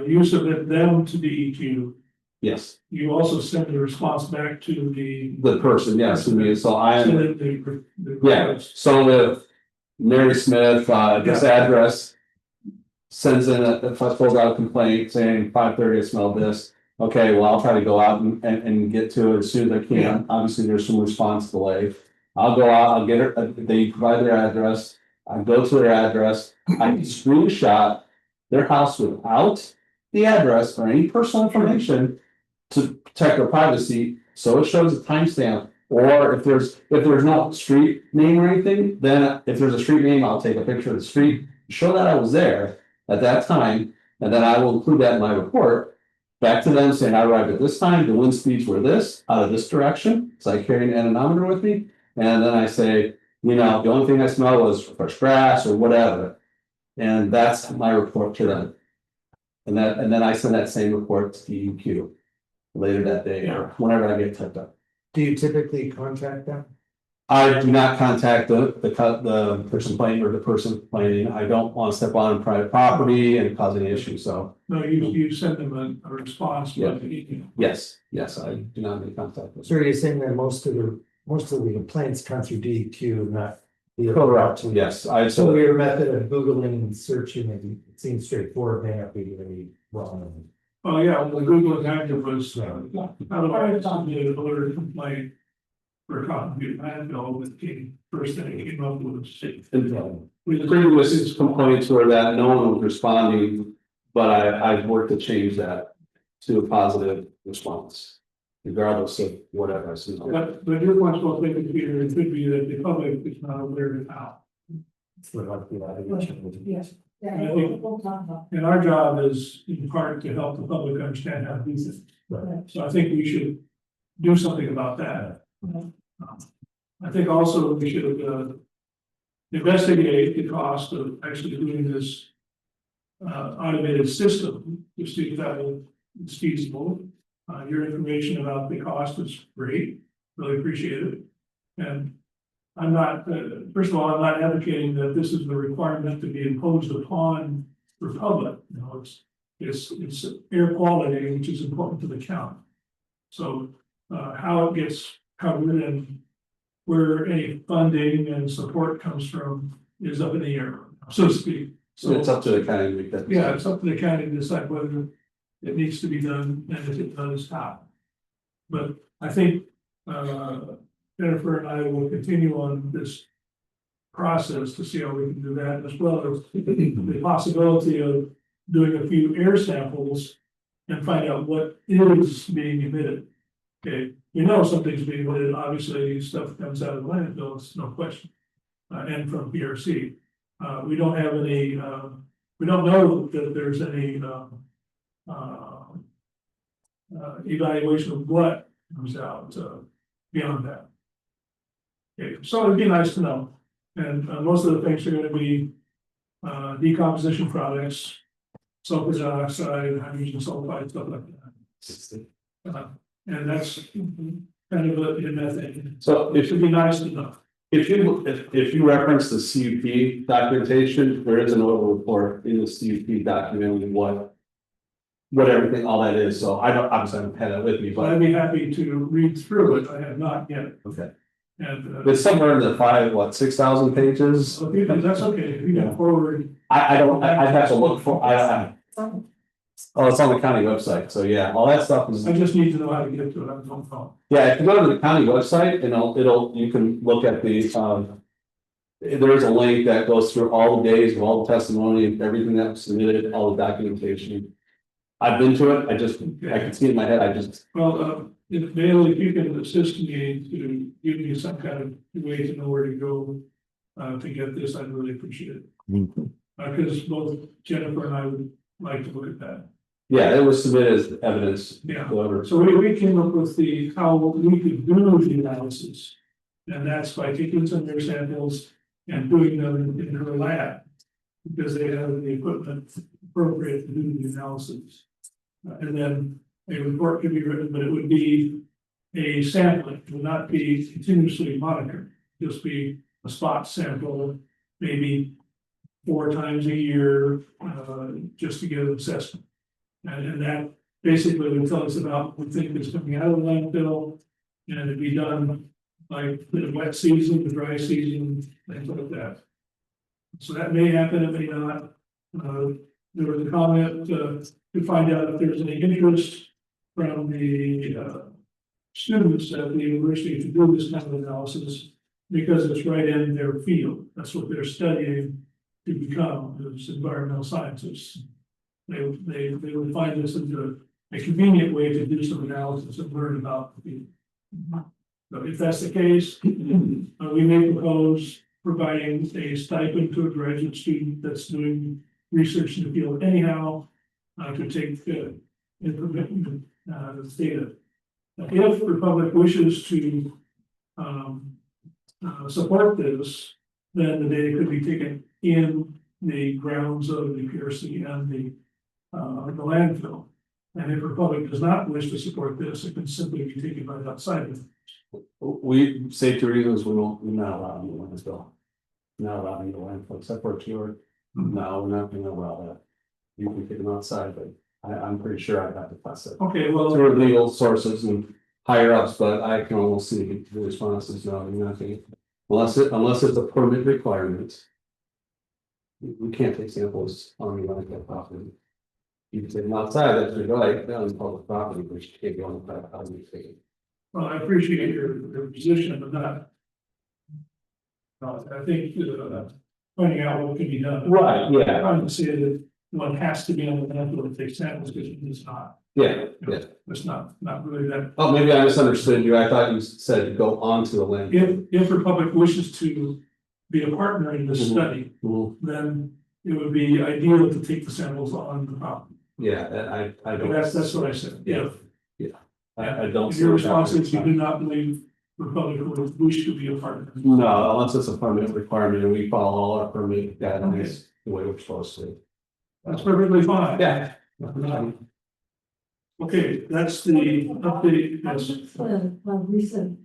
you submit them to DEQ. yes, You also send the response back to the person, yes, to me. So I am. the Yeah, so if Mary Smith, this address sends in if I pulled out a complaint saying 5:30, I smelled this. Okay, well, I'll try to go out and get to it as soon as I can. Yeah. Obviously, there's some response delay. I'll go out, I'll get it, they provide their address, I go to their address, I can screenshot their house without the address or any personal information to protect their privacy, so it shows a timestamp. Or if there's no street name or anything, then if there's a street name, I'll take a picture of the street, show that I was there at that time, and then I will include that in my report back to them saying I arrived at this time, the wind speeds were this, out of this direction, so I carry an anemometer with me, and then I say, the only thing I smelled was fresh grass or whatever, and that's my report to them. And then I send that same report to DEQ later that day or whenever I get typed up. Do you typically contact them? I do not contact the person complaining or the person complaining. I don't want to step on private property and cause any issues, so. No, you send them a response. Yeah. With the, Yes, I do not make contact with So you're saying that most of the complaints come through DEQ, not the. Correct, yes, So your method of Googling and searching, it seems straightforward, may not be really wrong. oh yeah, the Google Active was, how do I submit an order to complaint for a Cotton Butte landfill with the first thing it came up with. The previous complaints were that no one was responding, but I've worked to change that to a positive response. Regardless of whatever I see. But your responsible thing could be that the public is not aware of how. Yes. I think- We'll talk about. And our job is in part to help the public understand how to do things. So I think we should do something about that. I think also we should investigate the cost of actually doing this automated system to see if that is feasible. Your information about the cost is great, really appreciate it. And I'm not, first of all, I'm not advocating that this is the requirement to be imposed upon the public. It's air quality, which is important to the county. So how it gets covered and where any funding and support comes from is up in the air, so to speak. So it's up to the county to make that. Yeah, it's up to the county to decide whether it needs to be done, and if it does, how. But I think Jennifer and I will continue on this process to see how we can do that, as well as the possibility of doing a few air samples and find out what is being emitted. Okay, we know something's being emitted, obviously stuff comes out of the landfill, it's no question. And from PRC. We don't have any, we don't know that there's any, evaluation of what comes out, beyond that. Okay, so it'd be nice to know, and most of the things are gonna be decomposition products, sulfur dioxide, hydrogen sulfide, stuff like that. And that's kind of a methane. So It should be nice to know. if you reference the CUP documentation, there is an oil report in the CUP documenting what everything, all that is. So I don't, obviously I don't have that with me, But but I'd be happy to read through it. I have not yet. okay. And It's somewhere in the 6,000 pages. so if you can, that's okay. If you can forward, I'd have to look for, oh, it's on the county website. So yeah, all that stuff is, I just need to know how to get to it. I don't know. yeah, if you go to the county website and you can look at the, there is a link that goes through all the days of all the testimony, everything that was submitted, all the documentation. I've been to it, I can see it in my head, Well, if Dale, if you can assist me to give me some kind of way to know where to go to get this, I'd really appreciate it. Because both Jennifer and I would like to look at that. yeah, it was submitted as evidence. Yeah. Whatever. So we came up with how we could do the analysis. And that's by taking some of their samples and doing them in her lab. Because they have the equipment appropriate to do the analysis. And then a report could be written, but it would be a sampling, it would not be continuously monitored. Just be a spot sample, maybe 4 times a year, just to get an assessment. And that basically would tell us about what we think is coming out of the landfill. And it'd be done like the wet season, the dry season, things like that. So that may happen, it may not. There was a comment to find out if there's any interest from the students at the university to do this kind of analysis, because it's right in their field. That's what they're studying to become, as environmental scientists. They would find this as a convenient way to do some analysis and learn about the field. So if that's the case, we may propose providing a stipend to a graduate student that's doing research in the field anyhow, to take information, data. If the Republic wishes to support this, then the data could be taken in the grounds of the PRC and the landfill. And if Republic does not wish to support this, it can simply be taken right outside of it. We, safety reasons, we're not allowing the landfill. Not allowing the landfill, except for a cure. No, we're not gonna allow that. You can take them outside, but I'm pretty sure I'd have to pass it. Okay, well, Through legal sources and higher ups, but I can almost see the responses, no, you're not gonna, unless it's a permit requirement. We can't take samples on the landfill property. You can take them outside, that's your right, down in public property, but you can't go on the private property. well, I appreciate your position, but not. I think finding out what can be done. Right, yeah. Trying to say that one has to be on the landfill to take samples, because it's not. Yeah, yeah. It's not really that. Oh, maybe I misunderstood you. I thought you said go onto the landfill. If Republic wishes to be a partner in this Mhm. study, Mhm. then it would be ideal to take the samples on the property. Yeah, I don't. That's what I said. Yeah. I don't. If your response is you do not believe Republic would wish to be a partner. No, unless it's a permit requirement and we follow all our permit guidelines the way we're supposed to. That's perfectly fine. Yeah. Okay, that's the update. Yes. The recent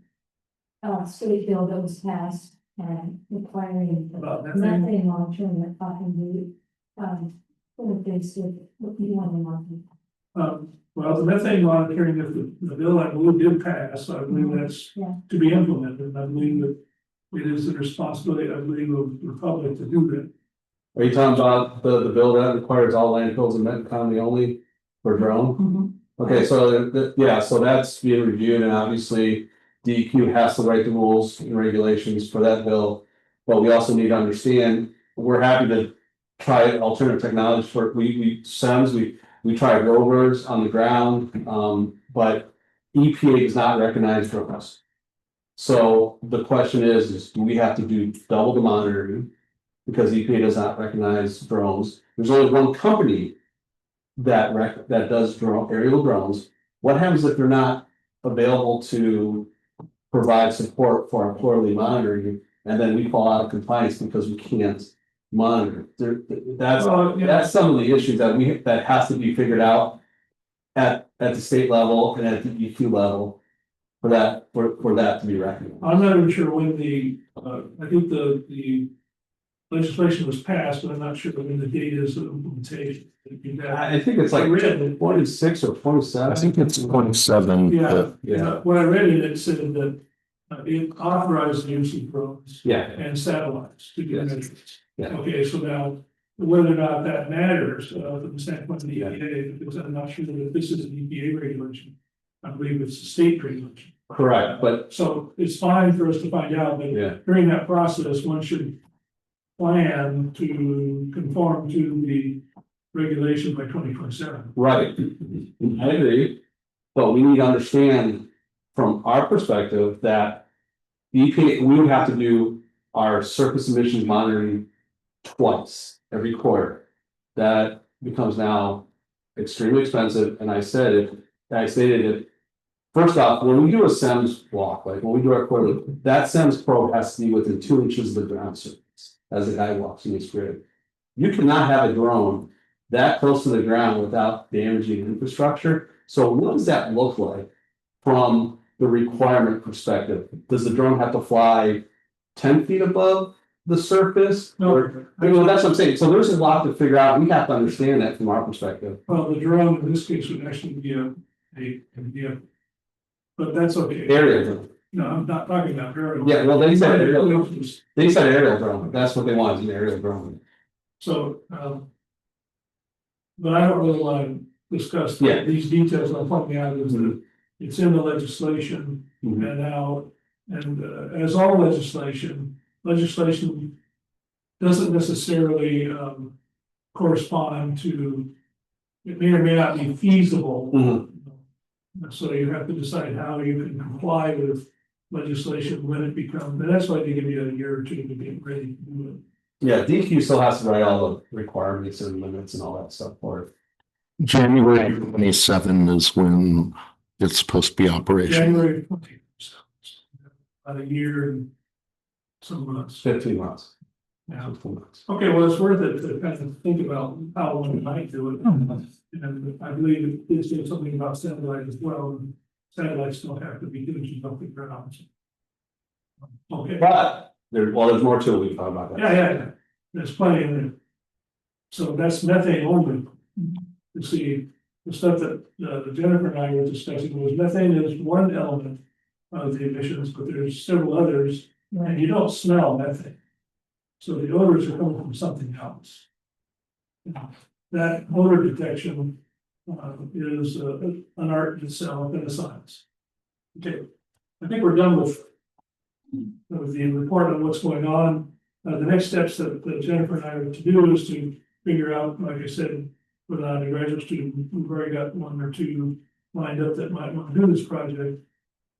state bill that was passed and requiring About the methane? methane monitoring that often do, interface with what you want to monitor. Well, the methane monitoring, if the bill, I believe, did pass, I believe that's Yeah. to be implemented. I believe that it is the responsibility, I believe, of the Republic to do that. Are you talking about the bill that requires all landfills in Benton County only for drone? Okay, so yeah, so that's being reviewed and obviously DEQ has to write the rules and regulations for that bill. But we also need to understand, we're happy to try alternative technology for, we We tried rovers on the ground, but EPA does not recognize drones. So the question is do we have to do double the monitoring? Because EPA does not recognize drones. There's only one company that does aerial drones. What happens if they're not available to provide support for our quarterly monitoring, and then we fall out of compliance because we can't monitor? That's some of the issues that has to be figured out at the state level and at the EQ level for that to be recognized. I'm not even sure when I think the legislation was passed, but I'm not sure when the date is of implementation. I think it's like 26 or 27. I think it's 27. Yeah, when I read it, it said that it authorized the use of drones Yeah, and satellites to do Yes. measurements. Yeah. Okay, so now, whether or not that matters, from the standpoint of the EPA, because I'm not sure that this is an EPA regulation. I believe it's a state regulation. correct, but So it's fine for us to find out, but yeah, during that process, one should plan to conform to the regulation by 2027. right. I agree. But we need to understand from our perspective that the EPA, we would have to do our surface emissions monitoring twice every quarter. That becomes now extremely expensive, and I stated it. First off, when we do a SEMS walk, like when we do our quarterly, that SEMS probe has to be within 2 inches of the ground surface as the guy walks in this grid. You cannot have a drone that close to the ground without damaging infrastructure. So what does that look like from the requirement perspective? Does the drone have to fly 10 feet above the surface? No. That's what I'm saying. So there's a lot to figure out. We have to understand that from our perspective. Well, the drone in this case would actually be a but that's okay. Area drone. No, I'm not talking about aerial. Yeah, well, they said aerial. They said aerial drone. That's what they want, is an aerial drone. So, but I don't really want to discuss Yeah. these details. I'm pointing out is that it's in the legislation Mhm. and now, and as all legislation doesn't necessarily correspond to, it may or may not be feasible. Mhm. So you have to decide how you can comply with legislation when it becomes, and that's why they give you a year or two to get ready to do it. Yeah, DQ still has to write all the requirements and limits and all that stuff for it. January 27 is when it's supposed to be operational. January 20. About a year and some months. 15 months. Yeah. 15 months. Okay, well, it's worth it to kind of think about how one might do it. And I believe it's doing something about satellite as well. Satellites don't have to be doing something for ground. Okay, But there's more to it. We can talk about that. yeah, there's plenty in there. So that's methane only. You see, the stuff that Jennifer and I were discussing was methane is one element of the emissions, but there's several others, and you don't smell methane. So the odors are coming from something else. That odor detection is an art in itself and a science. Okay, I think we're done with the report on what's going on. The next steps that Jennifer and I are to do is to figure out, like I said, with a graduate student, we've already got one or two lined up that might want to do this project.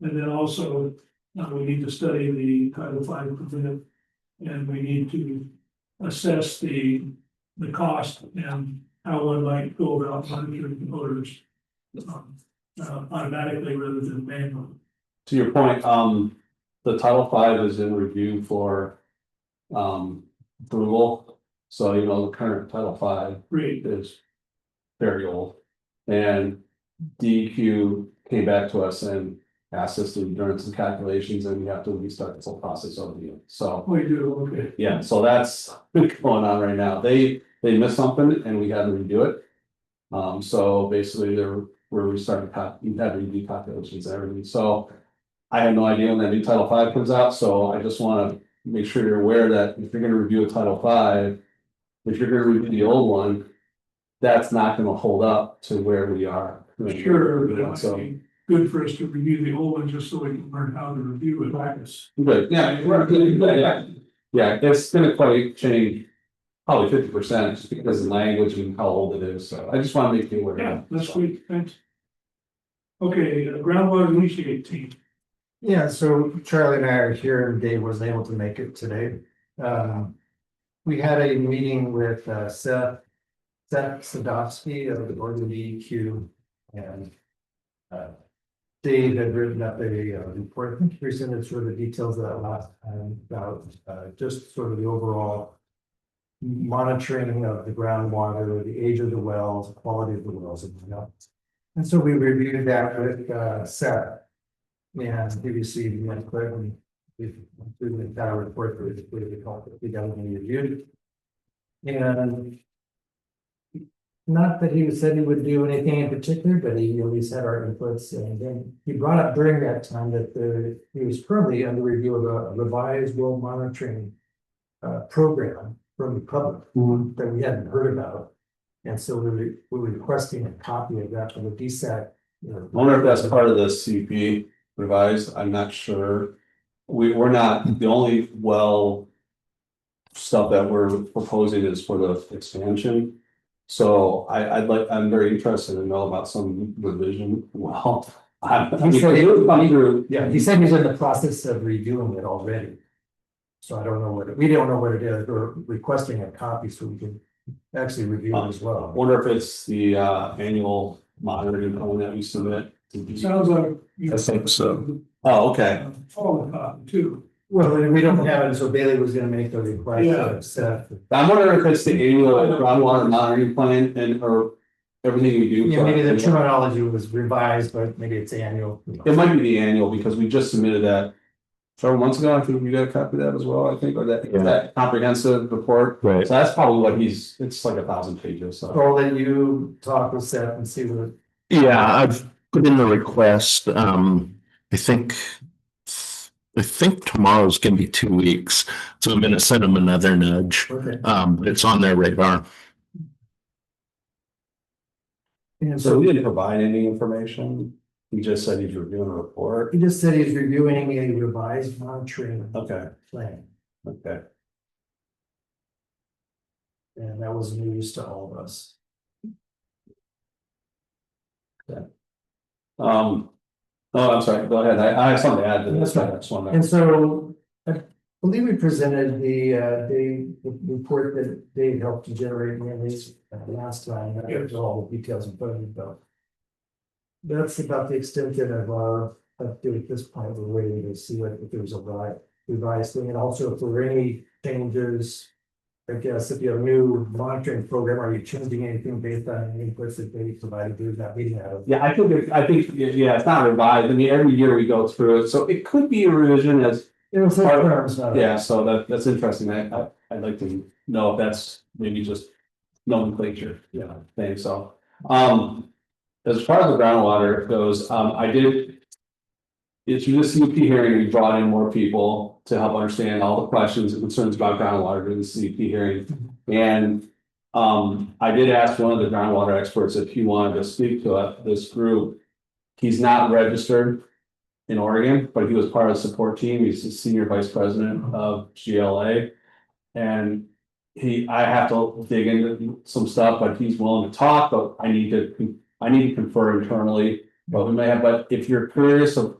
And then also, we need to study the Title V permit, and we need to assess the cost and how one might go about monitoring the odors automatically rather than manually. To your point, the Title V is in review for approval. So, the current Title V Great. is very old. And DEQ came back to us and asked us to run some calculations, and we have to restart this whole process over again. So, We do, okay. yeah, so that's going on right now. They missed something and we had to redo it. So basically we're restarting, you had to redo calculations and everything. So I have no idea when that new Title V comes out, so I just want to make sure you're aware that if you're going to review a Title V, if you're going to review the old one, that's not going to hold up to where we are. Sure, but it might So, be good for us to review the old one just so we can learn how to review it practice. but yeah, it's going to quite change probably 50%, just because of the language and how old it is, so I just want to make you aware. Yeah, that's sweet, thanks. Okay, groundwater initiate team. Yeah, so Charlie and I are here and Dave wasn't able to make it today. We had a meeting with Seth Sadowski of the Board of DEQ and Dave had written up a report, I think he presented sort of the details of that last time about just sort of the overall monitoring of the groundwater, the age of the wells, the quality of the wells, and whatnot. And so we reviewed that with Seth. And he received one clear and we've through the entire report that we got to be reviewed. And not that he said he would do anything in particular, but he at least had our inputs. And then he brought up during that time that he was currently under review of a revised well monitoring program from the public that we hadn't heard about. And so we're requesting a copy of that from the DSAC. I wonder if that's part of the CP revised, I'm not sure. We're not, the only well stuff that we're proposing is for the expansion. So I'm very interested to know about some revision. Well, He said he said he's in the process of reviewing it already. So I don't know we don't know what it is. We're requesting a copy so we can actually review it as well. Wonder if it's the annual monitoring plan that we submit. Sounds like. I think so. Oh, okay. Follow copy too. Well, we don't have it, so Bailey was gonna make the request. Yeah. Seth. I'm wondering if it's the annual groundwater monitoring plan and or everything we do. Yeah, maybe the terminology was revised, but maybe it's annual. It might be the annual because we just submitted that several months ago. I think you got a copy of that as well, I think, or that comprehensive report. Right. So that's probably what it's like 1,000 pages, so. I'll let you talk with Seth and see what. Yeah, I've put in the request. I think tomorrow's gonna be 2 weeks, so I'm gonna send them another nudge. Okay. It's on their radar. And So so we didn't provide any information. He just said he's reviewing a report. he just said he's reviewing a revised monitoring Okay, plan, okay. and that was news to all of us. Oh, I'm sorry, go ahead. I have something to add to this. I just want And to. so I believe we presented the report that Dave helped to generate me at least last time. There's all the details in front of me, but that's about the extent of our update at this point. We're waiting to see if there's a revised thing, and also if there were any changes. I guess if you have a new monitoring program, are you changing anything based on any inputs that they provided during that meeting out of? Yeah, I think, yeah, it's not revised. I mean, every year we go through it, so it could be a revision as. It was Part of- terms, not. Yeah, so that's interesting. I'd like to know if that's maybe just nomenclature, thing, so. As far as the groundwater goes, I did. It's through the CUP hearing, we brought in more people to help understand all the questions and concerns about groundwater during the CUP hearing. And I did ask one of the groundwater experts if he wanted to speak to this group. He's not registered in Oregon, but he was part of the support team. He's the senior vice president of GLA. And I have to dig into some stuff, but he's willing to talk, but I need to confer internally. But if you're curious of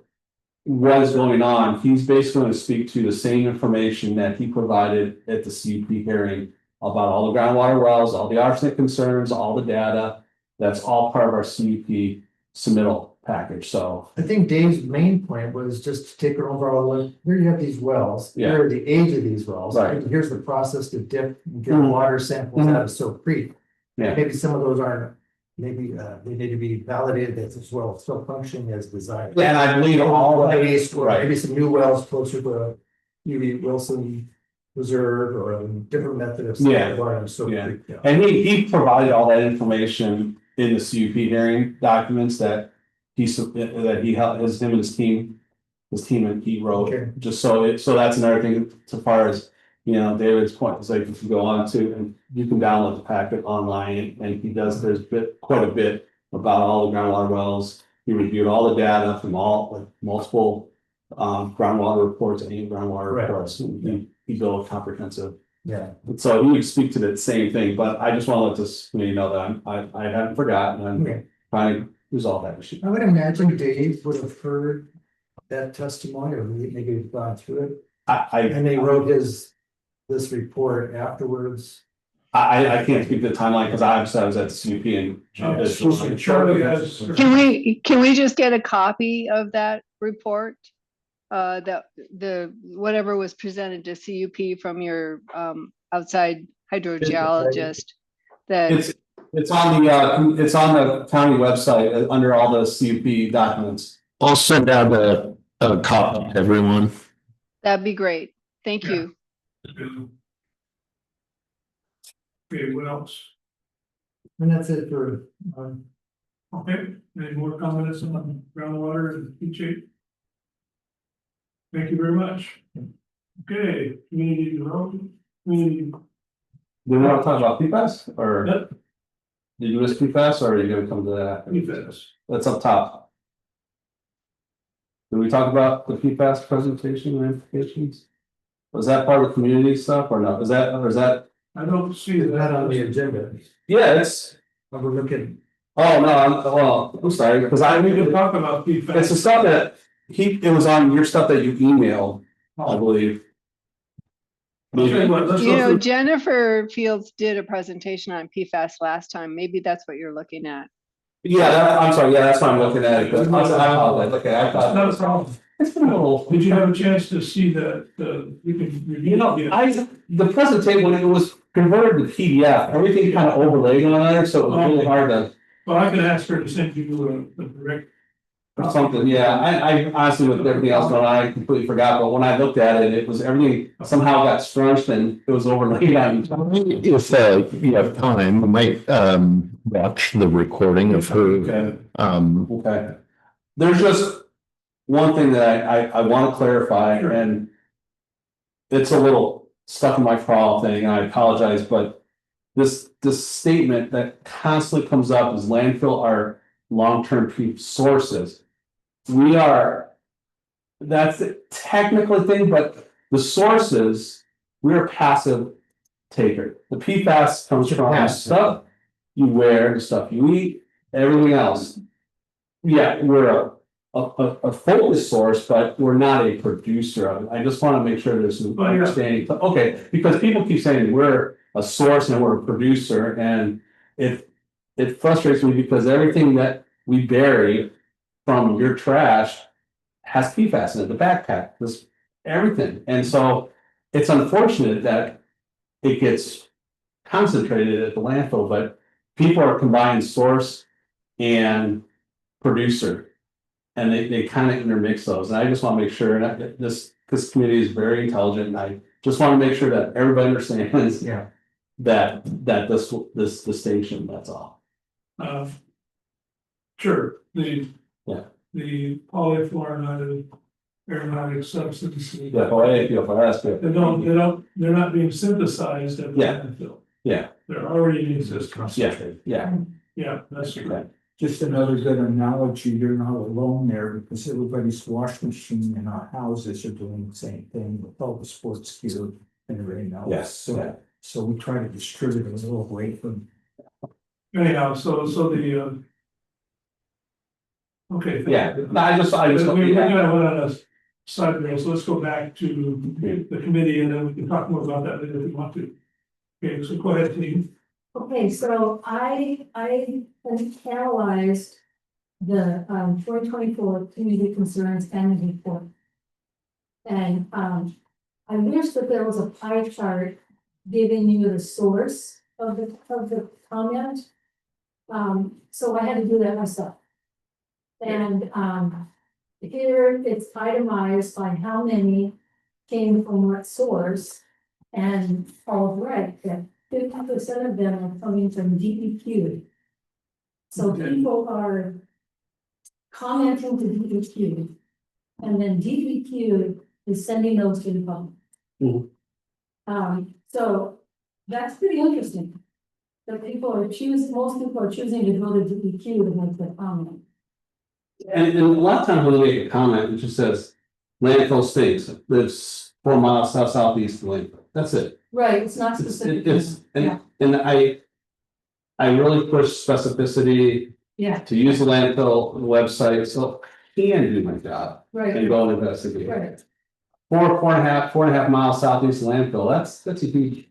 what is going on, he's basically going to speak to the same information that he provided at the CUP hearing about all the groundwater wells, all the arsenic concerns, all the data. That's all part of our CUP submittal package, so. I think Dave's main point was just to take an overall look. Here you have these wells, here are the age of these wells. Right. And here's the process to dip and get water samples out of Soap Creek. Yeah. Maybe some of those aren't, maybe they need to be validated that this well is still functioning as desired. And I believe all of it, Waste, or right. maybe some new wells closer to maybe Wilson Reserve or a different method of. Yeah. Water in Soap Yeah. Creek. and he provided all that information in the CUP hearing documents that he helped him and his team and he wrote, Okay. just so that's another thing as far as, David's point, is like if you go on to, and you can download the packet online, and he does, there's quite a bit about all the groundwater wells. He reviewed all the data from multiple groundwater reports, any groundwater Right. reports, and he built a comprehensive Yeah, So he would speak to the same thing, but I just want to let this committee know that I haven't forgotten, okay. I'm trying to resolve that issue. I would imagine Dave would have heard that testimony, or maybe he'd gone through it, and they wrote this report afterwards. I can't speak to the timeline because I was at the CUP and. Charlie has. Can we just get a copy of that report? The whatever was presented to CUP from your outside hydrogeologist that, It's on the county website under all the CUP documents. I'll send out a copy to everyone. that'd be great. Thank you. Okay, what else? And that's it for, Okay, any more comments on groundwater and leachate? Thank you very much. Okay, community development, community. Do we want to talk about PFAS or Yep. the US PFAS or are you gonna come to that? PFAS. That's up top. Did we talk about the PFAS presentation and implications? Was that part of the community stuff or not? Is that? I don't see not that on the agenda. Yeah, it's, We're looking, oh, no, I'm sorry, because I, We can talk about PFAS. it's the stuff that it was on your stuff that you emailed, I believe. Okay, well, let's You go know, through- Jennifer Fields did a presentation on PFAS last time. Maybe that's what you're looking at. Yeah, I'm sorry, yeah, that's why I'm looking at it, but I apologize, okay, I It's not a thought. problem. It's been a little. Did you have a chance to see that, you can review? You know, the presentation, when it was converted to PDF, everything kind of overlaid on there, so it was really hard to. Well, I can ask her to send you a direct. Or something, yeah, I honestly with everything else going on, I completely forgot, but when I looked at it, it was everything somehow got scrunched and it was overlaid on each other. If you have time, you might watch the recording of her. Okay. Okay. There's just one thing that I want to clarify, Sure. and it's a little stuck in my crawl thing, and I apologize, but this statement that constantly comes up is landfill are long-term sources. That's the technical thing, but the sources, we're a passive taker. The PFAS comes from Passive. stuff you wear, the stuff you eat, everything else. Yeah, we're a focus source, but we're not a producer of it. I just want to make sure there's some Oh, yeah. understanding. Okay, because people keep saying we're a source and we're a producer, and it frustrates me because everything that we bury from your trash has PFAS in it, the backpack, this, everything. And so it's unfortunate that it gets concentrated at the landfill, but people are combining source and producer. And they kind of intermix those. And I just want to make sure that this community is very intelligent, and I just want to make sure that everybody understands yeah, that this distinction, that's all. Sure, the. Yeah. The polyfluorinated aromatic substance. Yeah, PFAS, They're not being synthesized at the Yeah. landfill. yeah, They're already in existence. yeah. Yeah, that's true. Okay. just another good analogy, you're not alone there because everybody's washing machine in our houses are doing the same thing with all the sports gear and everything else. Yes, yeah. So we try to distribute a little away from. Anyhow, so the. Okay. thank Yeah, you. no, I just, We yeah. kind of went on a side rail, so let's go back to the committee and then we can talk more about that later if we want to. Okay, so go ahead, Steve. Okay, so I analyzed the 2024 community concerns and report. And I wish that there was a pie chart giving you the source of the comment. So I had to do that myself. And here it's itemized by how many came from what source. And Paul's right, that 50% of them are coming from DEQ. So Okay. people are commenting to DEQ. And then DEQ is sending those to the public. Mhm. So that's pretty interesting. That most people are choosing to go to DEQ to make their comment. And a lot of times when they make a comment, it just says landfill stinks, lives 4 miles southeast of landfill. that's it. Right, it's not It's, specific. it's, Yeah. and I really push specificity Yeah, to use the landfill website, so I can do my job and right, go and investigate. right. Four and a half miles southeast of landfill, that's a huge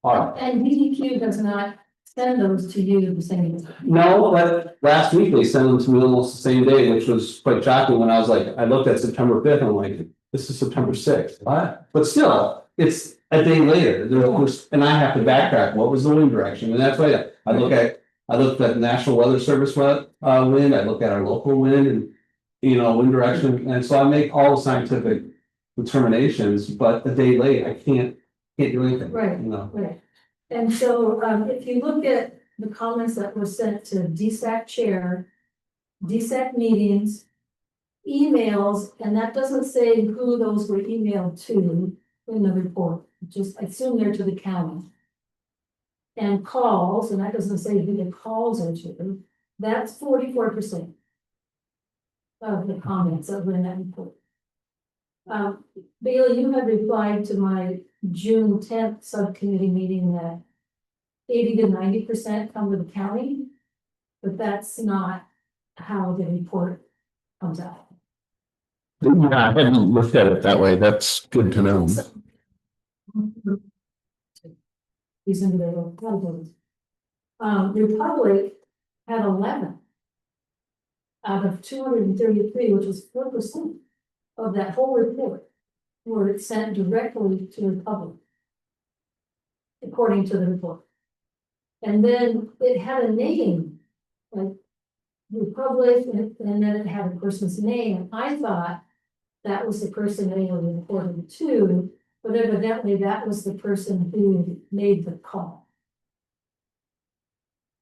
part. And DEQ does not send those to you the same time. No, but last week they sent them to me almost the same day, which was quite shocking when I was like, I looked at September 5th, and I'm like, this is September 6th, what? But still, it's a day later, and I have to backtrack, what was the wind direction, and that's why I looked at National Weather Service wind, I look at our local wind and, wind direction, and so I make all the scientific determinations, but a day late, I can't do anything. Right. Right. And so, if you look at the comments that were sent to DSAC chair, DSAC meetings, emails, and that doesn't say who those were emailed to in the report, just I assume they're to the county. And calls, and that doesn't say who the calls are to, that's 44% of the comments that were in that report. Bailey, you had replied to my June 10th subcommittee meeting that 80 to 90% come to the county, but that's not how the report comes out. Yeah, I hadn't looked at it that way. That's good to know. These individual categories. Republic had 11 out of 233, which was 4% of that whole report, were sent directly to the public, according to the report. And then it had a name, like Republic, and then it had a person's name. And I thought that was the person they were reporting to, but evidently that was the person who made the call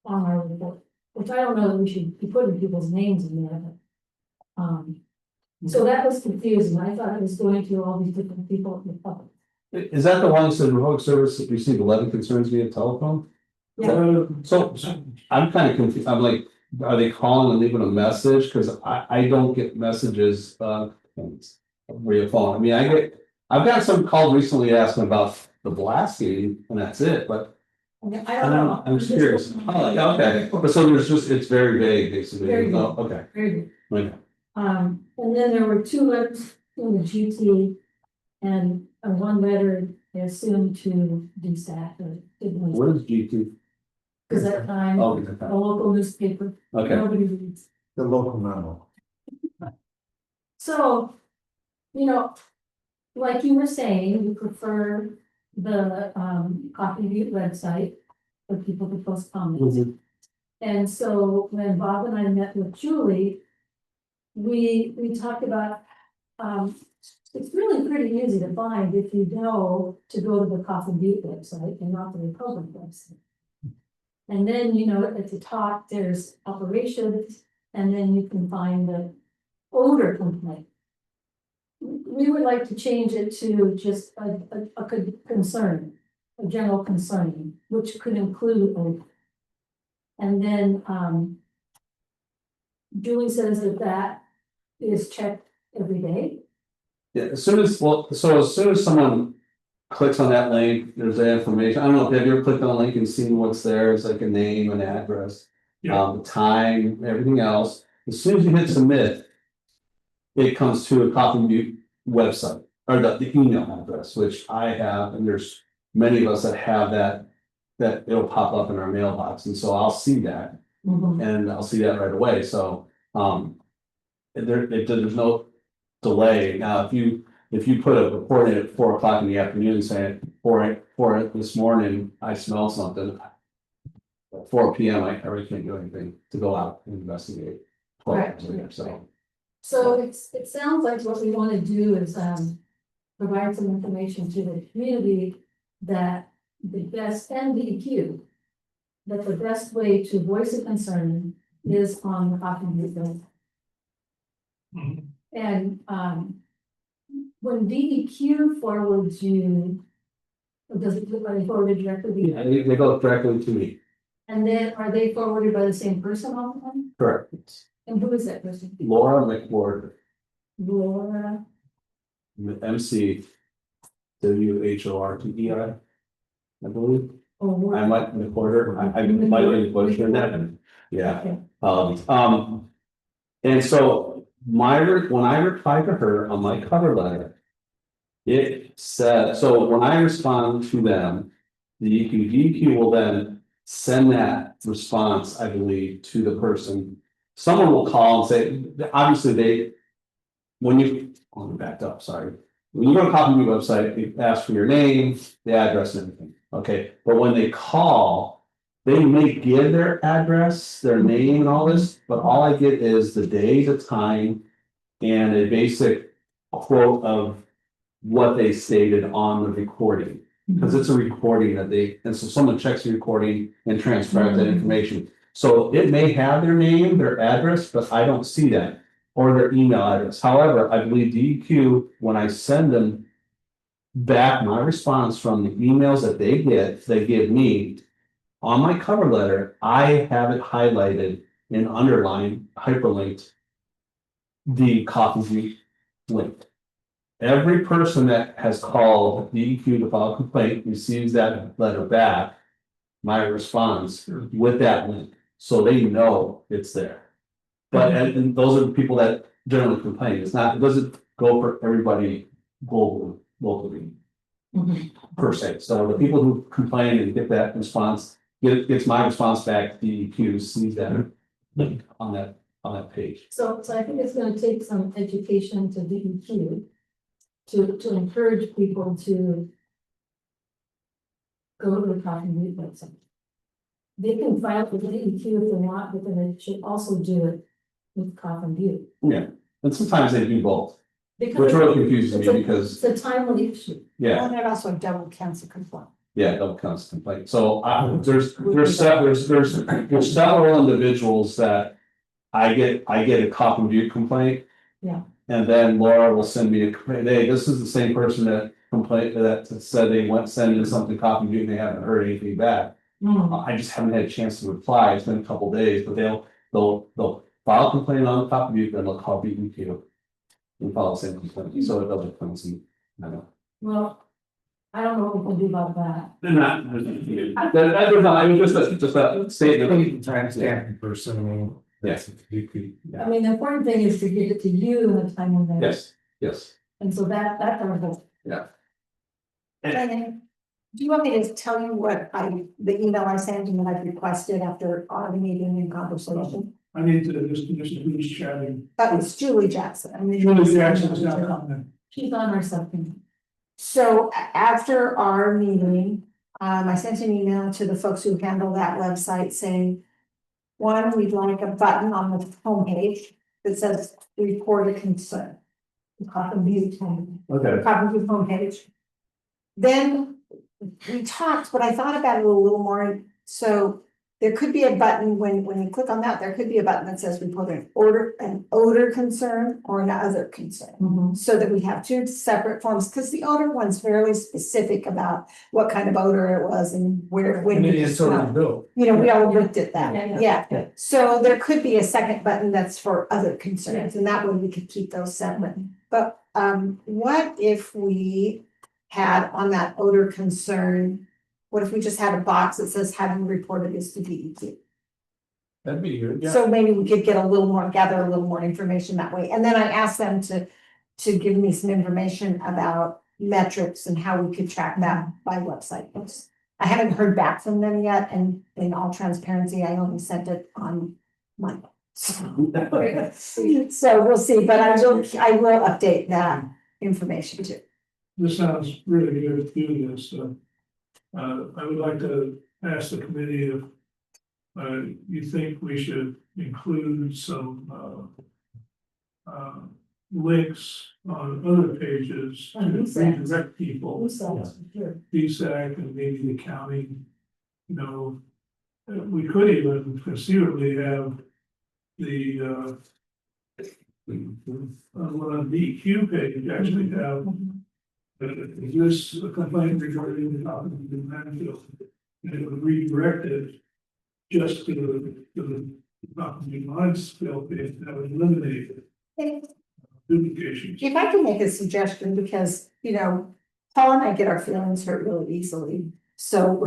on our report, which I don't know that we should be putting people's names in there, but, so that was confusing. I thought it was going to all these different people in the public. Is that the one that said remote service received 11 concerns via telephone? Yeah. So I'm kind of confused. I'm like, are they calling and leaving a message? Because I don't get messages via phone. I mean, I've got some calls recently asking about the blasting, and that's it. But I don't know. I'm just curious. Oh, yeah, okay. But so there's just it's very vague, basically. Very vague. Oh, okay. Very good. Okay. And then there were 2 letters in the GT and one letter I assumed to DSAC or didn't. What is GT? Because at that time, Oh, a local newspaper, okay. nobody reads. The local memo. So, like you were saying, you prefer the Coffee Butte website for people to post comments. Mhm. And so when Bob and I met with Julie, we talked about, it's really pretty easy to find if you know to go to the Coffee Butte website and not the Republic website. And then, at the top, there's operations, and then you can find the odor complaint. We would like to change it to just a concern, a general concern, which could include odor. And then, Julie says that is checked every day. Yeah, as soon as someone clicks on that link, there's that information. I don't know if have you ever clicked on a link and seen what's there. It's like a name, an address, the time, everything else. As soon as you hit submit, it comes to a Coffee Butte website or the email address, which I have, and there's many of us that have that it'll pop up in our mailbox, and so I'll see that, and I'll see that right away. So there's no delay. Now, if you put a report in at 4 o'clock in the afternoon saying, for it this morning, I smell something. At 4 p.m. I really can't do anything to go out and investigate. 12 hours later, So it sounds like what we want to do is provide some information to the community that the best NDQ, that the best way to voice a concern is on the Coffee Butte website. And when DEQ forwards you, or does it look like forwarded directly? to you? Yeah, they go directly to me. And then are they forwarded by the same person all the time? Correct. And who is that person? Laura McWard, Laura. MC WHORTEI. I believe, Or I might recorder, I might be butchering that, yeah. Okay. And so when I replied to her on my cover letter. It said, so when I respond to them, the DEQ will then send that response, I believe, to the person. Someone will call and say, obviously when you, let me back up, sorry. When you go to Copy Me website, it asks for your name, the address and everything, okay? But when they call, they may give their address, their name and all this, but all I get is the day, the time, and a basic quote of what they stated on the recording. Because it's a recording and so someone checks the recording and transcribes that information. So it may have their name, their address, but I don't see that, or their email address. However, I believe DEQ, when I send them back my response from the emails that they give me, on my cover letter, I have it highlighted and underlined, hyperlinked, the copy link. Every person that has called DEQ to file a complaint receives that letter back, my response with that link, so they know it's there. But and those are the people that generally complain. It doesn't go for everybody locally per se. So the people who complain and get that response, gets my response back, DEQ sees that link on that page. So I think it's gonna take some education to DEQ to encourage people to go to the Copy Me website. They can file with DEQ if they want, but then they should also do it with Copy Me. Yeah, and sometimes they do both, Because which really confuses it's me a- because, It's a timely issue. yeah. And it also double counts a complaint. Yeah, double counts complaint. So there's several individuals that I get a copy view complaint. Yeah. And then Laura will send me a complaint. Hey, this is the same person that said they went sending something copy view and they haven't heard anything back. I just haven't had a chance to reply. It's been a couple days, but they'll file a complaint on the copy view, then they'll call DEQ and file the same complaint. So it doesn't come and I know. Well, I don't know what we can do about that. They're not. That was not, it was just a statement. Timestamp in person. Yes. I mean, the important thing is to get it to you in a timely manner. Yes. And so that's our goal. Diane, do you want me to tell you the email I sent and what I've requested after our meeting and conversation? I need to just who's chatting. That was Julie Jackson. I mean, Julie Jackson is not on there. She's on our subcommittee. So after our meeting, I sent an email to the folks who handle that website saying, one, we'd like a button on the homepage that says report a concern. Copy Me time. Okay. Copy of homepage. Then we talked, but I thought about it a little more. So there could be a button when you click on that, there could be a button that says report an odor concern or an other concern. So that we have two separate forms, because the odor one's fairly specific about what kind of odor it was and where, when. And it it's was already smelled. built. You know, we all looked at that, Yeah. yeah. So there could be a second button that's for other concerns, and that way we could keep those separate. But what if we had on that odor concern, what if we just had a box that says, have you reported this to DEQ? That'd be good, yeah. So maybe we could get gather a little more information that way. And then I asked them to give me some information about metrics and how we could track that by website. I haven't heard back from them yet, and in all transparency, I only sent it on Monday. So we'll see, but I will update that information too. This sounds really good to do this. I would like to ask the committee if you think we should include some links on other pages to redirect people. DSAC and maybe the county, you know, we could even conceivably have the on the DEQ page actually have is this a complaint regarding the topic of the landfill? And it would redirect it just to the topic of the landfill page that would eliminate duplications. If I can make a suggestion, because, you know, Paul and I get our feelings hurt really easily, so.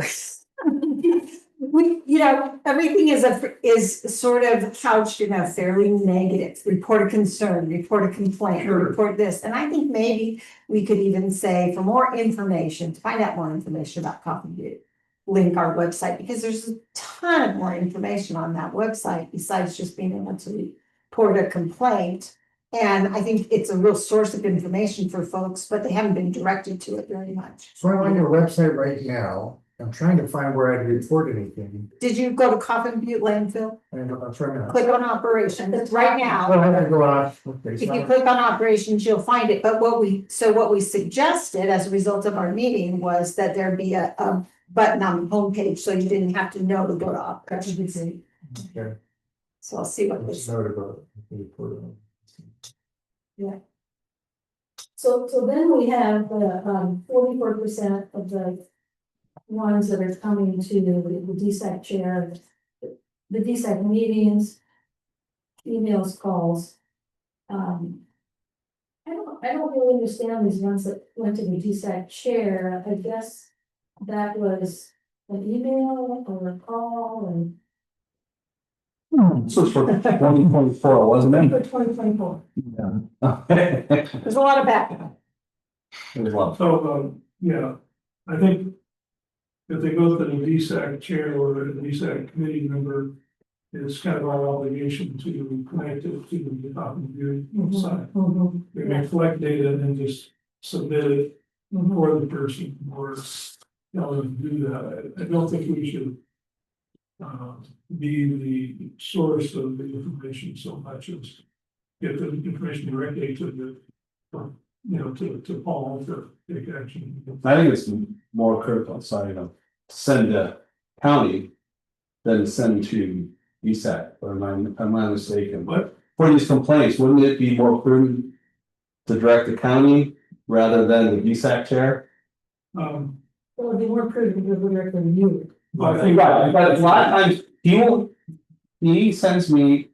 We, you know, everything is sort of couched in a fairly negative, report a concern, report a complaint, Sure. report this. And I think maybe we could even say for more information, to find out more information about Coffee Butte, link our website, because there's a ton of more information on that website besides just being able to report a complaint. And I think it's a real source of information for folks, but they haven't been directed to it very much. So I'm on your website right now. I'm trying to find where I'd report anything. Did you go to Coffin Butte landfill? And I'm trying to. Click on operations right now. Oh, I gotta go on. Okay, If you so click on operations, you'll find it, but what we suggested as a result of our meeting was that there be a button on the homepage, so you didn't have to know to go to operations. okay, So I'll see what let's this, note about report. So then we have the 44% of the ones that are coming to the DSAC chair, the DSAC meetings, emails, calls. I don't really understand these ones that went to the DSAC chair. I guess that was an email or a call and This was for 2024, wasn't for it? 2024. there's a lot of backup. It was a lot. So, yeah, I think if they go to the DSAC chair or the DSAC committee member, it's kind of our obligation to connect it to the Coffee Butte site. They may collect data and then just submit it for the person or tell them to do that. I don't think we should be the source of the information so much as get the information directly to the, to Paul to take action. I think it's more critical, sorry, send to county than send to DSAC, or am I mistaken? But For these complaints, wouldn't it be more prudent to direct the county rather than the DSAC chair? It would be more prudent if we were to you. I think Right, but a lot of times, he sends me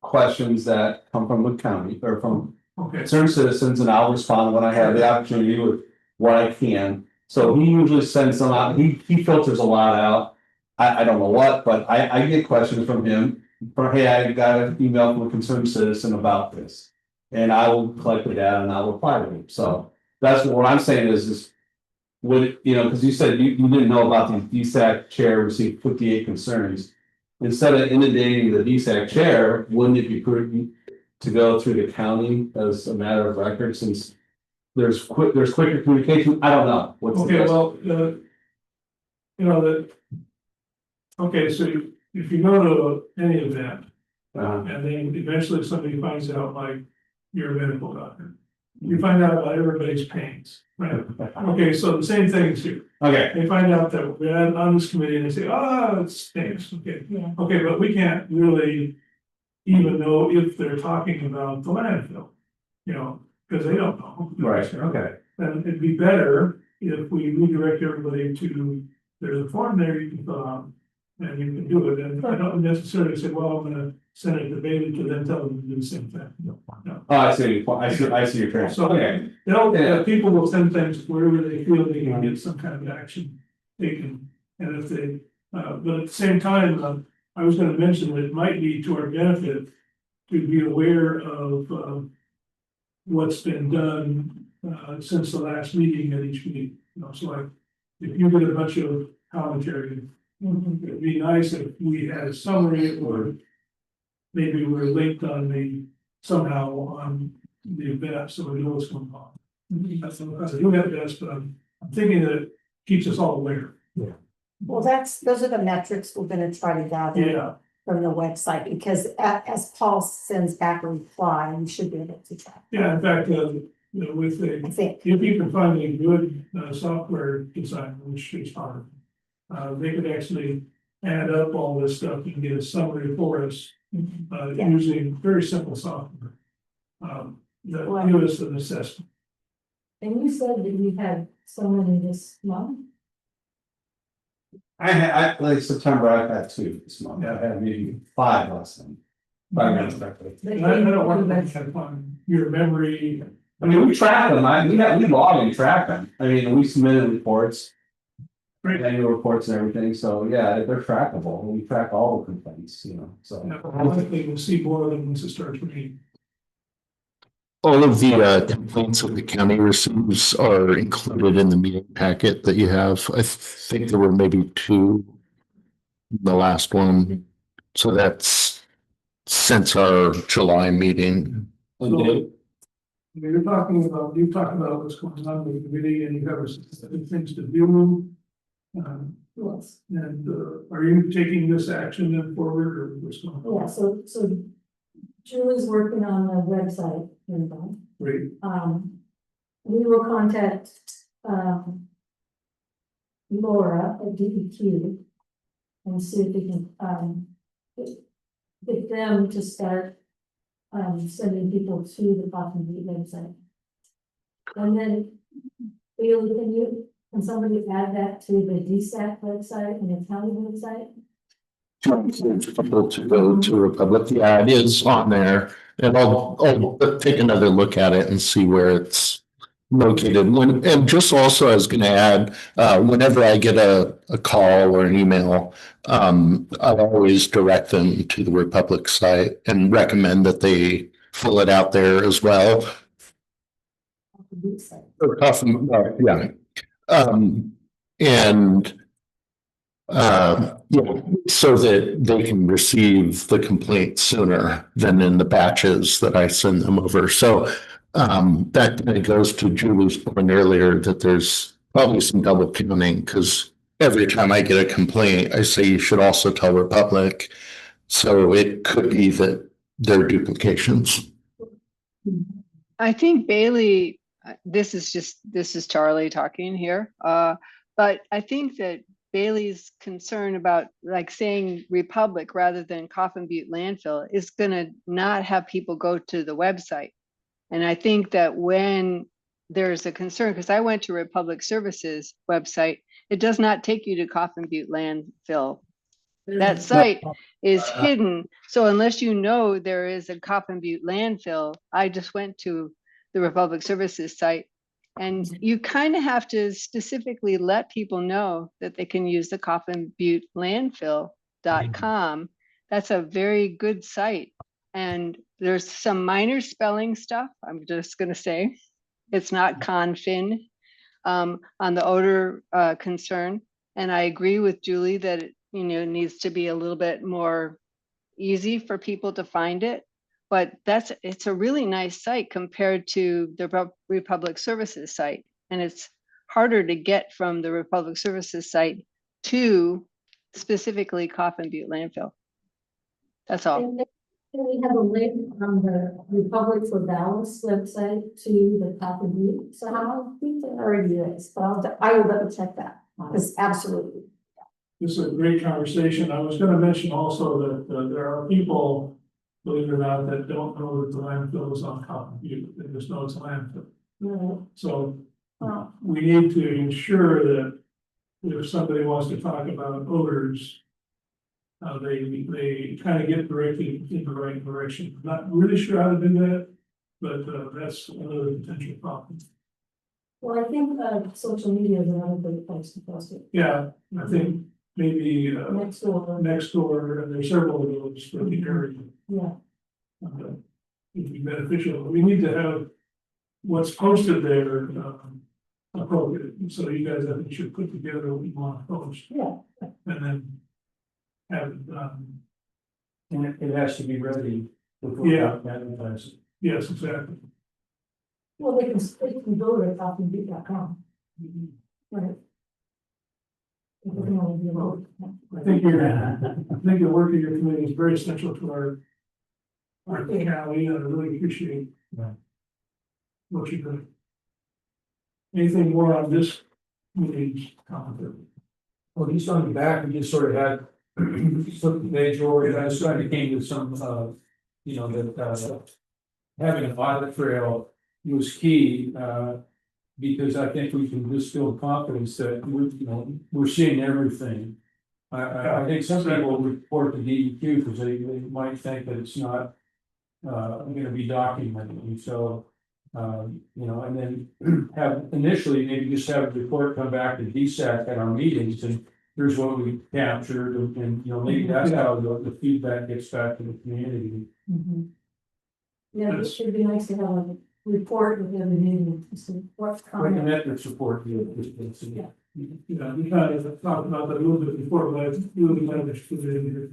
questions that come from the county or from okay, concerned citizens, and I'll respond when I have the opportunity with what I can. So he usually sends them out, he filters a lot out. I don't know what, but I get questions from him, for, hey, I got an email from a concerned citizen about this. And I will collect the data and I'll reply to him, so that's what I'm saying is would, because you said you didn't know about the DSAC chair received 58 concerns. Instead of inundating the DSAC chair, wouldn't it be prudent to go through the county as a matter of record, since there's quicker communication? I don't know. What's the okay, best? well, okay, so if you go to any event, and then eventually somebody finds out, like, you're a medical doctor, you find out about everybody's pains, right? Okay, so the same thing is here. Okay, They find out that we're on this committee and they say, oh, it stinks, okay. Yeah. Okay, but we can't really even know if they're talking about the landfill, because they don't know. right, okay. And it'd be better if we redirect everybody to, there's a form there you can fill out. And you can do it, and I don't necessarily say, well, I'm gonna send it to Bailey to then tell them to do the same thing. No. Oh, I see your trend. So, Okay, people will send things wherever they feel they can get some kind of action taken. And if they, but at the same time, I was gonna mention that it might be to our benefit to be aware of what's been done since the last meeting at each meeting, so like, if you get a bunch of commentary, it'd be nice if we had a summary, or maybe we're linked on somehow on the event, so we know what's going on. That's I do that best, but I'm thinking that it keeps us all aware. Well, those are the metrics we're gonna try to gather Yeah, from the website, because as Paul sends back a reply, we should be able to track, yeah, in fact, with I think. if you can find a good software design, which is hard, they could actually add up all this stuff and get a summary for us, Yeah. using very simple software. That give us an assessment. And you said that you had so many this month? like September, I've had 2 this month. I had maybe 5 last time. 5 minutes correctly. that And I came don't from want the- to on your memory, I mean, we track them, we log and track them, I mean, we submitted reports. Great. Annual reports and everything, so yeah, they're trackable, we track all the complaints, so. Yeah, hopefully we'll see more of them once it starts raining. All of the complaints that the county receives are included in the meeting packet that you have. I think there were maybe two. The last one, so that's since our July meeting. So, you're talking about, you talked about what's going on with the committee and you have specific things to do. Yes, And are you taking this action then forward or what's going on? yeah, so Julie's working on the website, Great. we will contact, Laura at DEQ and see if we can, get them to start, sending people to the Coffin Beat website. And then, Bailey, can somebody add that to the DSAC website and the county website? People to go to Republic, yeah, it is on there, and I'll take another look at it and see where it's located. And just also I was gonna add, whenever I get a call or an email, I always direct them to the Republic site and recommend that they fill it out there as well. The DSAC. Or often, yeah. And yeah, so that they can receive the complaint sooner than in the batches that I send them over. So that kind of goes to Julie's point earlier that there's probably some double counting because every time I get a complaint, I say you should also tell Republic. So it could be that they're duplications. I think Bailey, this is Charlie talking here. But I think that Bailey's concern about like saying Republic rather than Coffin Butte landfill is gonna not have people go to the website. And I think that when there's a concern, because I went to Republic Services website, it does not take you to Coffin Butte landfill. That site is hidden. So unless you know there is a Coffin Butte landfill, I just went to the Republic Services site. And you kind of have to specifically let people know that they can use the Coffin Butte landfill.com. That's a very good site. And there's some minor spelling stuff. I'm just going to say it's not confin on the odor concern. And I agree with Julie that it needs to be a little bit more easy for people to find it. But it's a really nice site compared to the Republic Services site. And it's harder to get from the Republic Services site to specifically Coffin Butte landfill. That's all. And we have a link on the Republic for Dallas website to the Coffin Butte. So I don't think there already is, but I will double check that. Because absolutely. This is a great conversation. I was gonna mention also that there are people, believe it or not, that don't know that the landfill is on Coffin Butte. They just know it's a landfill. Right. So we need to ensure that if somebody wants to talk about odors, they kind of get directed in the right direction. Not really sure how to do that, but that's another potential problem. Well, I think social media is another great place to post it. Yeah, I think maybe Next door. next door, and there's several of those for the area. Yeah. It'd be beneficial. We need to have what's posted there appropriate. So you guys, I think, should put together what you want to post. Yeah. And then have it done. And it has to be ready. Before Yeah. advertise it. Yes, exactly. Well, they can go to coffinbutte.com. Right. It doesn't only be a vote. I think your work in your committee is very essential to our county, and I really appreciate what you're doing. Anything more on this committee's commentary? Well, just on the back, we just sort of had some page where I sort of came to some, that having an audit trail was key, because I think we can just build confidence that we're seeing everything. I think some people report to DEQ because they might think that it's not gonna be documented, and so And then have initially, maybe just have a report come back to DSAC at our meetings and here's what we captured and maybe that's how the feedback gets back to the community. Mhm. Yeah, it should be nice to have a report with every meeting, to see what's Like a coming. metric support. Yeah. We kind of talked about that a little bit before, but I really kind of put it in here.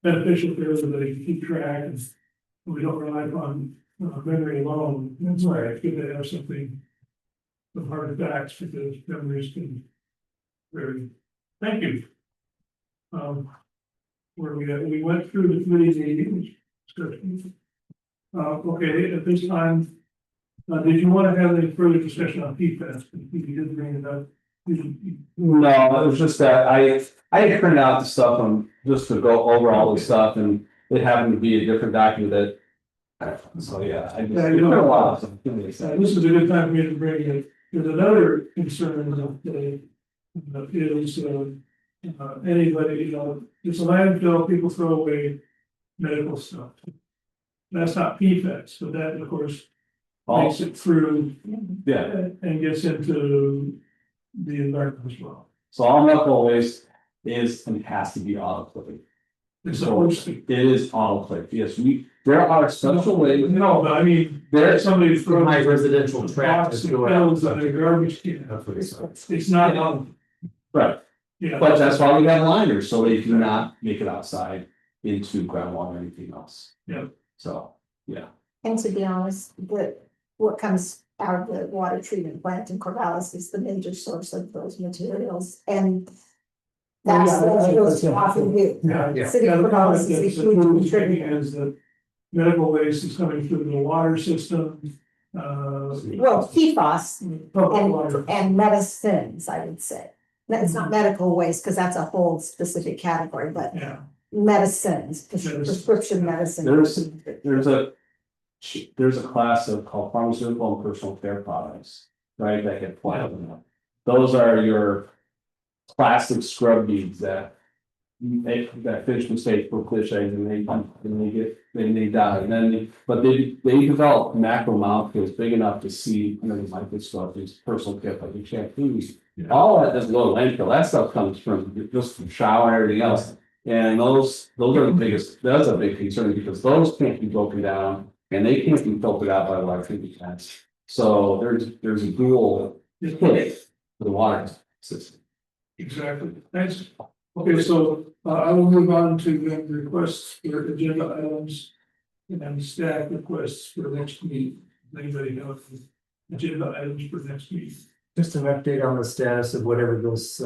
Beneficial for everybody to keep track and we don't rely on memory alone. That's why it's good to have something. Some hard facts because memories can vary. Thank you. Where we went through the committee meetings. Okay, at this time, did you want to have any further discussion on PFAS? You did bring it up. No, it was just that I had printed out the stuff just to go over all the stuff and it happened to be a different document that. So, yeah, I just. Yeah, It's been a while. So This is a good time for me to bring it. There's another concern that is anybody, it's a landfill, people throw away medical stuff. That's not PFAS, but that of course makes it through Yeah, and gets into the environment as well. so all medical waste is and has to be autoclaved. It's supposed to. It is autoclaved, yes, there are special ways. No, but I mean, There, somebody throws. My residential tract Box is of going pills out. in a garbage can. That's what he said. It's not. right, Yeah. but that's why we have liners, so they do not make it outside into groundwater or anything else. Yeah. So, yeah. And to be honest, what comes out of the water treatment plant in Corvallis is the major source of those materials and. That's what goes to often do. Yeah. City of The Corvallis comment is a that's huge contributor. is that medical waste is coming through the water system. Well, PFAS Public water. and medicines, I would say. No, it's not medical waste, because that's a whole specific category, but Yeah, medicines, prescription medicine. There's a class called pharmaceutical and personal care products, right, that get applied in that. Those are your plastic scrub beads that fish mistakes for cliche and they die, and then, but they develop macro molecules big enough to see under the microscope, these personal care, like you can't use. Yeah. All that doesn't go to landfill, that stuff comes from just from shower and everything else. And those are the biggest, that's a big concern because those can't be broken down and they can't be filtered out by water treatment plants. So there's a dual hit for the water system. exactly. Thanks. Okay, so I will move on to the requests for agenda items and staff requests for next meeting. Anybody know agenda items for next meeting? Just an update on the status of whatever this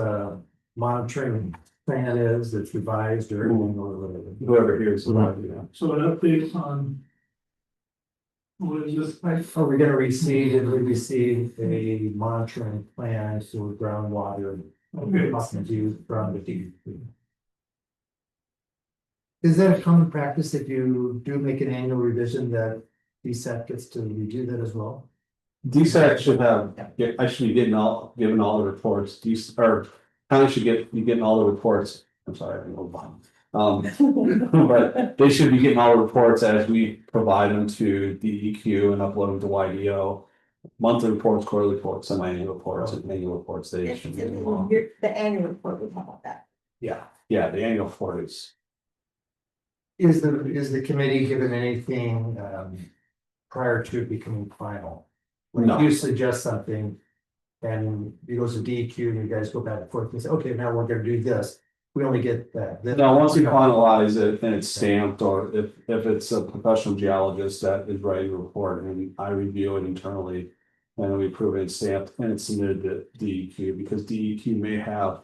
monitoring plan is that's revised or whatever. Whoever hears about it, yeah. So an update on. What is this? Are we gonna receive, did we receive a monitoring plan for groundwater? Okay. Must do from the DEP. Is that a common practice if you do make an annual revision that DSAC gets to review that as well? DSAC should I should be given all the reports, county should be getting all the reports, I'm sorry, I'm a little behind. But they should be getting all the reports as we provide them to DEQ and upload them to YDO. Monthly reports, quarterly reports, semi-annual reports, and annual reports, they should be along. The annual report, we talk about that. Yeah, the annual report is. Is the committee given anything prior to it becoming final? When No. you suggest something and it goes to DEQ and you guys go back and forth and say, okay, now we're gonna do this. We only get that. No, once we finalize it and it's stamped, or if it's a professional geologist that is writing a report and I review it internally. And we approve it, it's stamped, and it's submitted to DEQ, because DEQ may have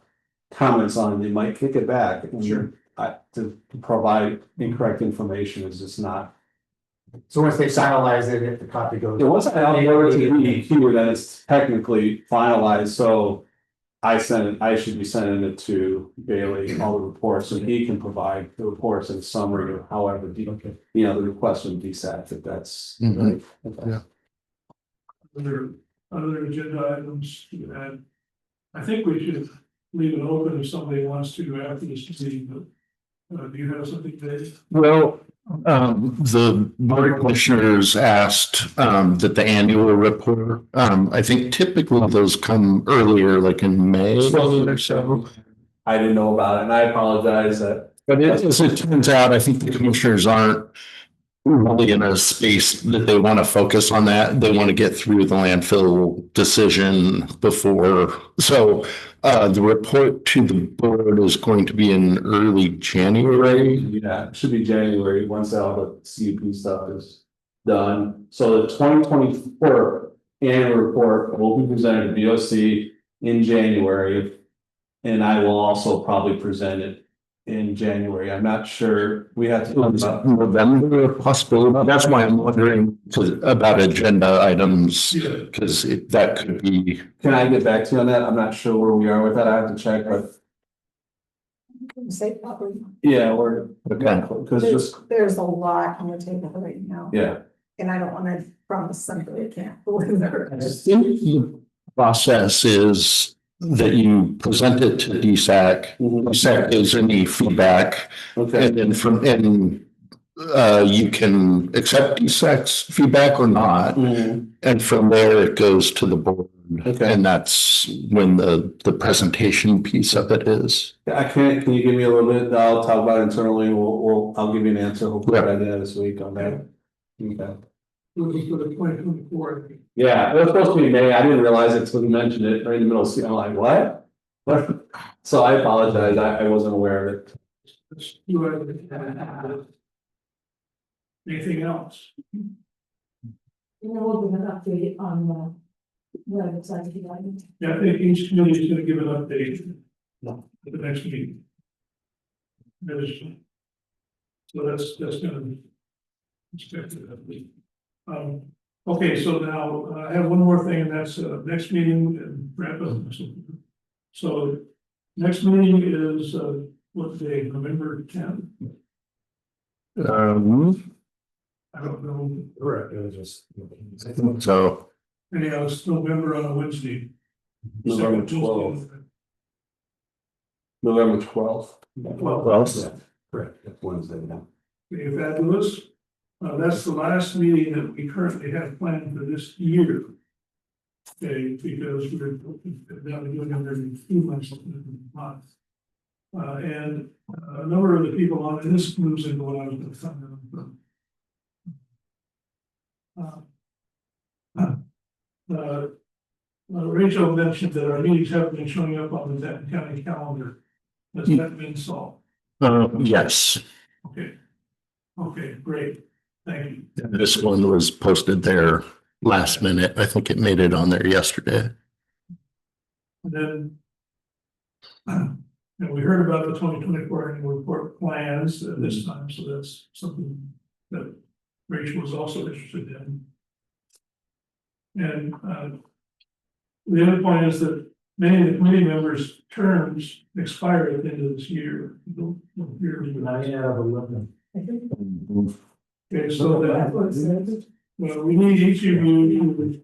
comments on it, they might kick it back. And to provide incorrect information is just not. So once they finalize it, if the copy goes. Yeah, once I upload it to DEQ, then it's technically finalized, so. I should be sending it to Bailey, all the reports, and he can provide the reports in summary or however, the request from DSAC, if that's. Mhm. Yeah. Other agenda items to add. I think we should leave it open if somebody wants to after this meeting, but do you have something, Dave? Well, The board of commissioners asked, that the annual report, I think typically those come earlier, like in May or so. I didn't know about it, and I apologize that. But as it turns out, I think the commissioners aren't really in a space that they want to focus on that. They want to get through the landfill decision before. So the report to the board is going to be in early January. Yeah, it should be January, once all the CUP stuff is done. So the 2024 annual report will be presented to BOC in January. And I will also probably present it in January. I'm not sure. We have to talk about. November possibility. That's why I'm wondering about agenda items, because that could be. Can I get back to you on that? I'm not sure where we are with that. I have to check, but Say properly. yeah, we're, Okay. because just, There's a lot on the table right now. yeah. And I don't wanna promise something I can't deliver. I think the process is that you present it to DSAC. DSAC gives any feedback, Okay, and then you can accept DSAC's feedback or not. And from there, it goes to the board. Okay. And that's when the presentation piece of it is. can you give me a little bit? I'll talk about it internally. I'll give you an answer hopefully by the end of this week on that. Okay. Looking for the 2024. Yeah, it was supposed to be May. I didn't realize it until you mentioned it right in the middle of the I'm like, what? What? So I apologize. I wasn't aware of it. Anything else? And then we'll give an update on the website if you like. Yeah, I think each committee is gonna give an update at the next meeting. So that's gonna be expected at least. Okay, so now I have one more thing, and that's next meeting and wrap up. So next meeting is what day, November 10th? I don't know. Correct, it was just. I think so. Anyhow, it's November on a Wednesday. November Second 12th. Tuesday. November 12th. Well, Correct, that's Wednesday now. Okay, fabulous. That's the last meeting that we currently have planned for this year. Okay, because we're now doing them every few months. And a number of the people on this moves into what I was going to find out. Rachel mentioned that our meetings have been showing up on the Benton County calendar. Has that been solved? yes. Okay. Okay, great. Thank you. This one was posted there last minute. I think it made it on there yesterday. And then, and we heard about the 2024 annual report plans this time, so that's something that Rachel was also interested in. And the other point is that many of the committee members' terms expire at the end of this year. Okay, so that, well, we need each of you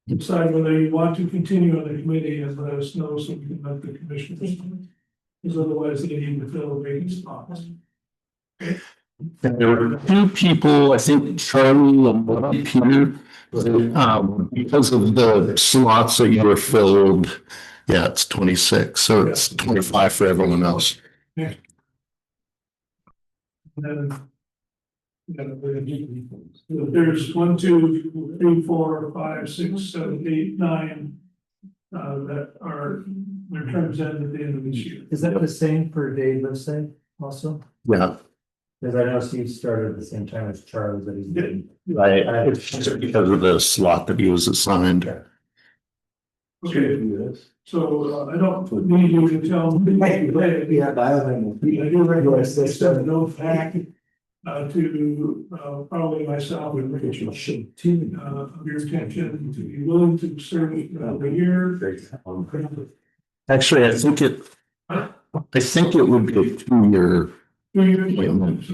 to decide whether you want to continue on the committee and let us know so we can let the commissioners know. Because otherwise they need to fill vacant spots. There were two people, I think Charlie and Peter, because of the slots that you were filled. Yeah, it's 26, so it's 25 for everyone else. And there's 1, 2, 3, 4, 5, 6, 7, 8, 9 that are their terms end at the end of this year. Is that the same for Dave Livesay also? Yeah, Because I know Steve started at the same time as Charlie, but he's been. it's just because of the slot that he was assigned. Okay, so I don't need you to tell me. Yeah, I do realize they said no fact to probably myself and Rachel of your intention to be willing to serve a year. Actually, I think it would be a 2-year 2 years. appointment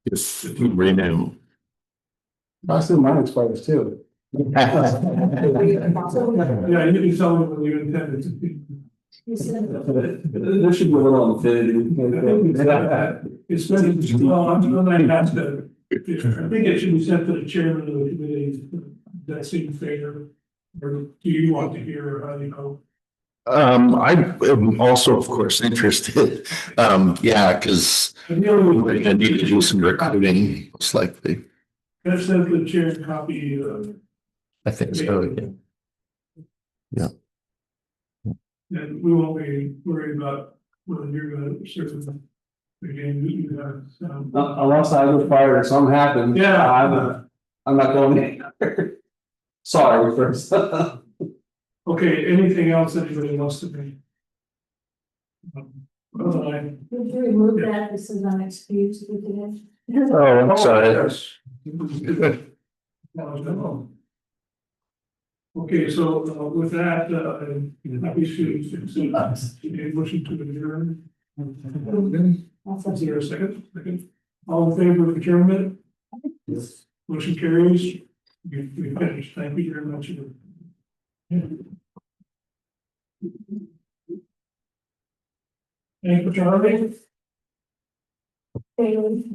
if you renew. Last thing mine expires too. Yeah, you can tell me when you intended to be. You said- There should be a little infinity. It's been, well, I'm gonna ask that, I think it should be sent to the chairman of the committee, that's in favor. Or do you want to hear, how you know? I am also, of course, interested. Yeah, because And the other we're gonna need to do some recruiting, most likely. That's sent to the chair and copy, I think so, yeah. and we won't be worried about whether you're gonna serve the game that you have, Unless I was fired or something happened. Yeah. I'm not going anywhere. Sorry first. Okay, anything else anybody wants to be? Otherwise, Would you remove that, this is unexcused for today? Oh, I'm sorry. yes. Okay, so with that, I'm happy to accept a motion to adjourn. Is there a second? Second. All in favor of adjournment? Yes. Motion carries. We finished. Thank you very much. Thank you, Charlie. Bailey.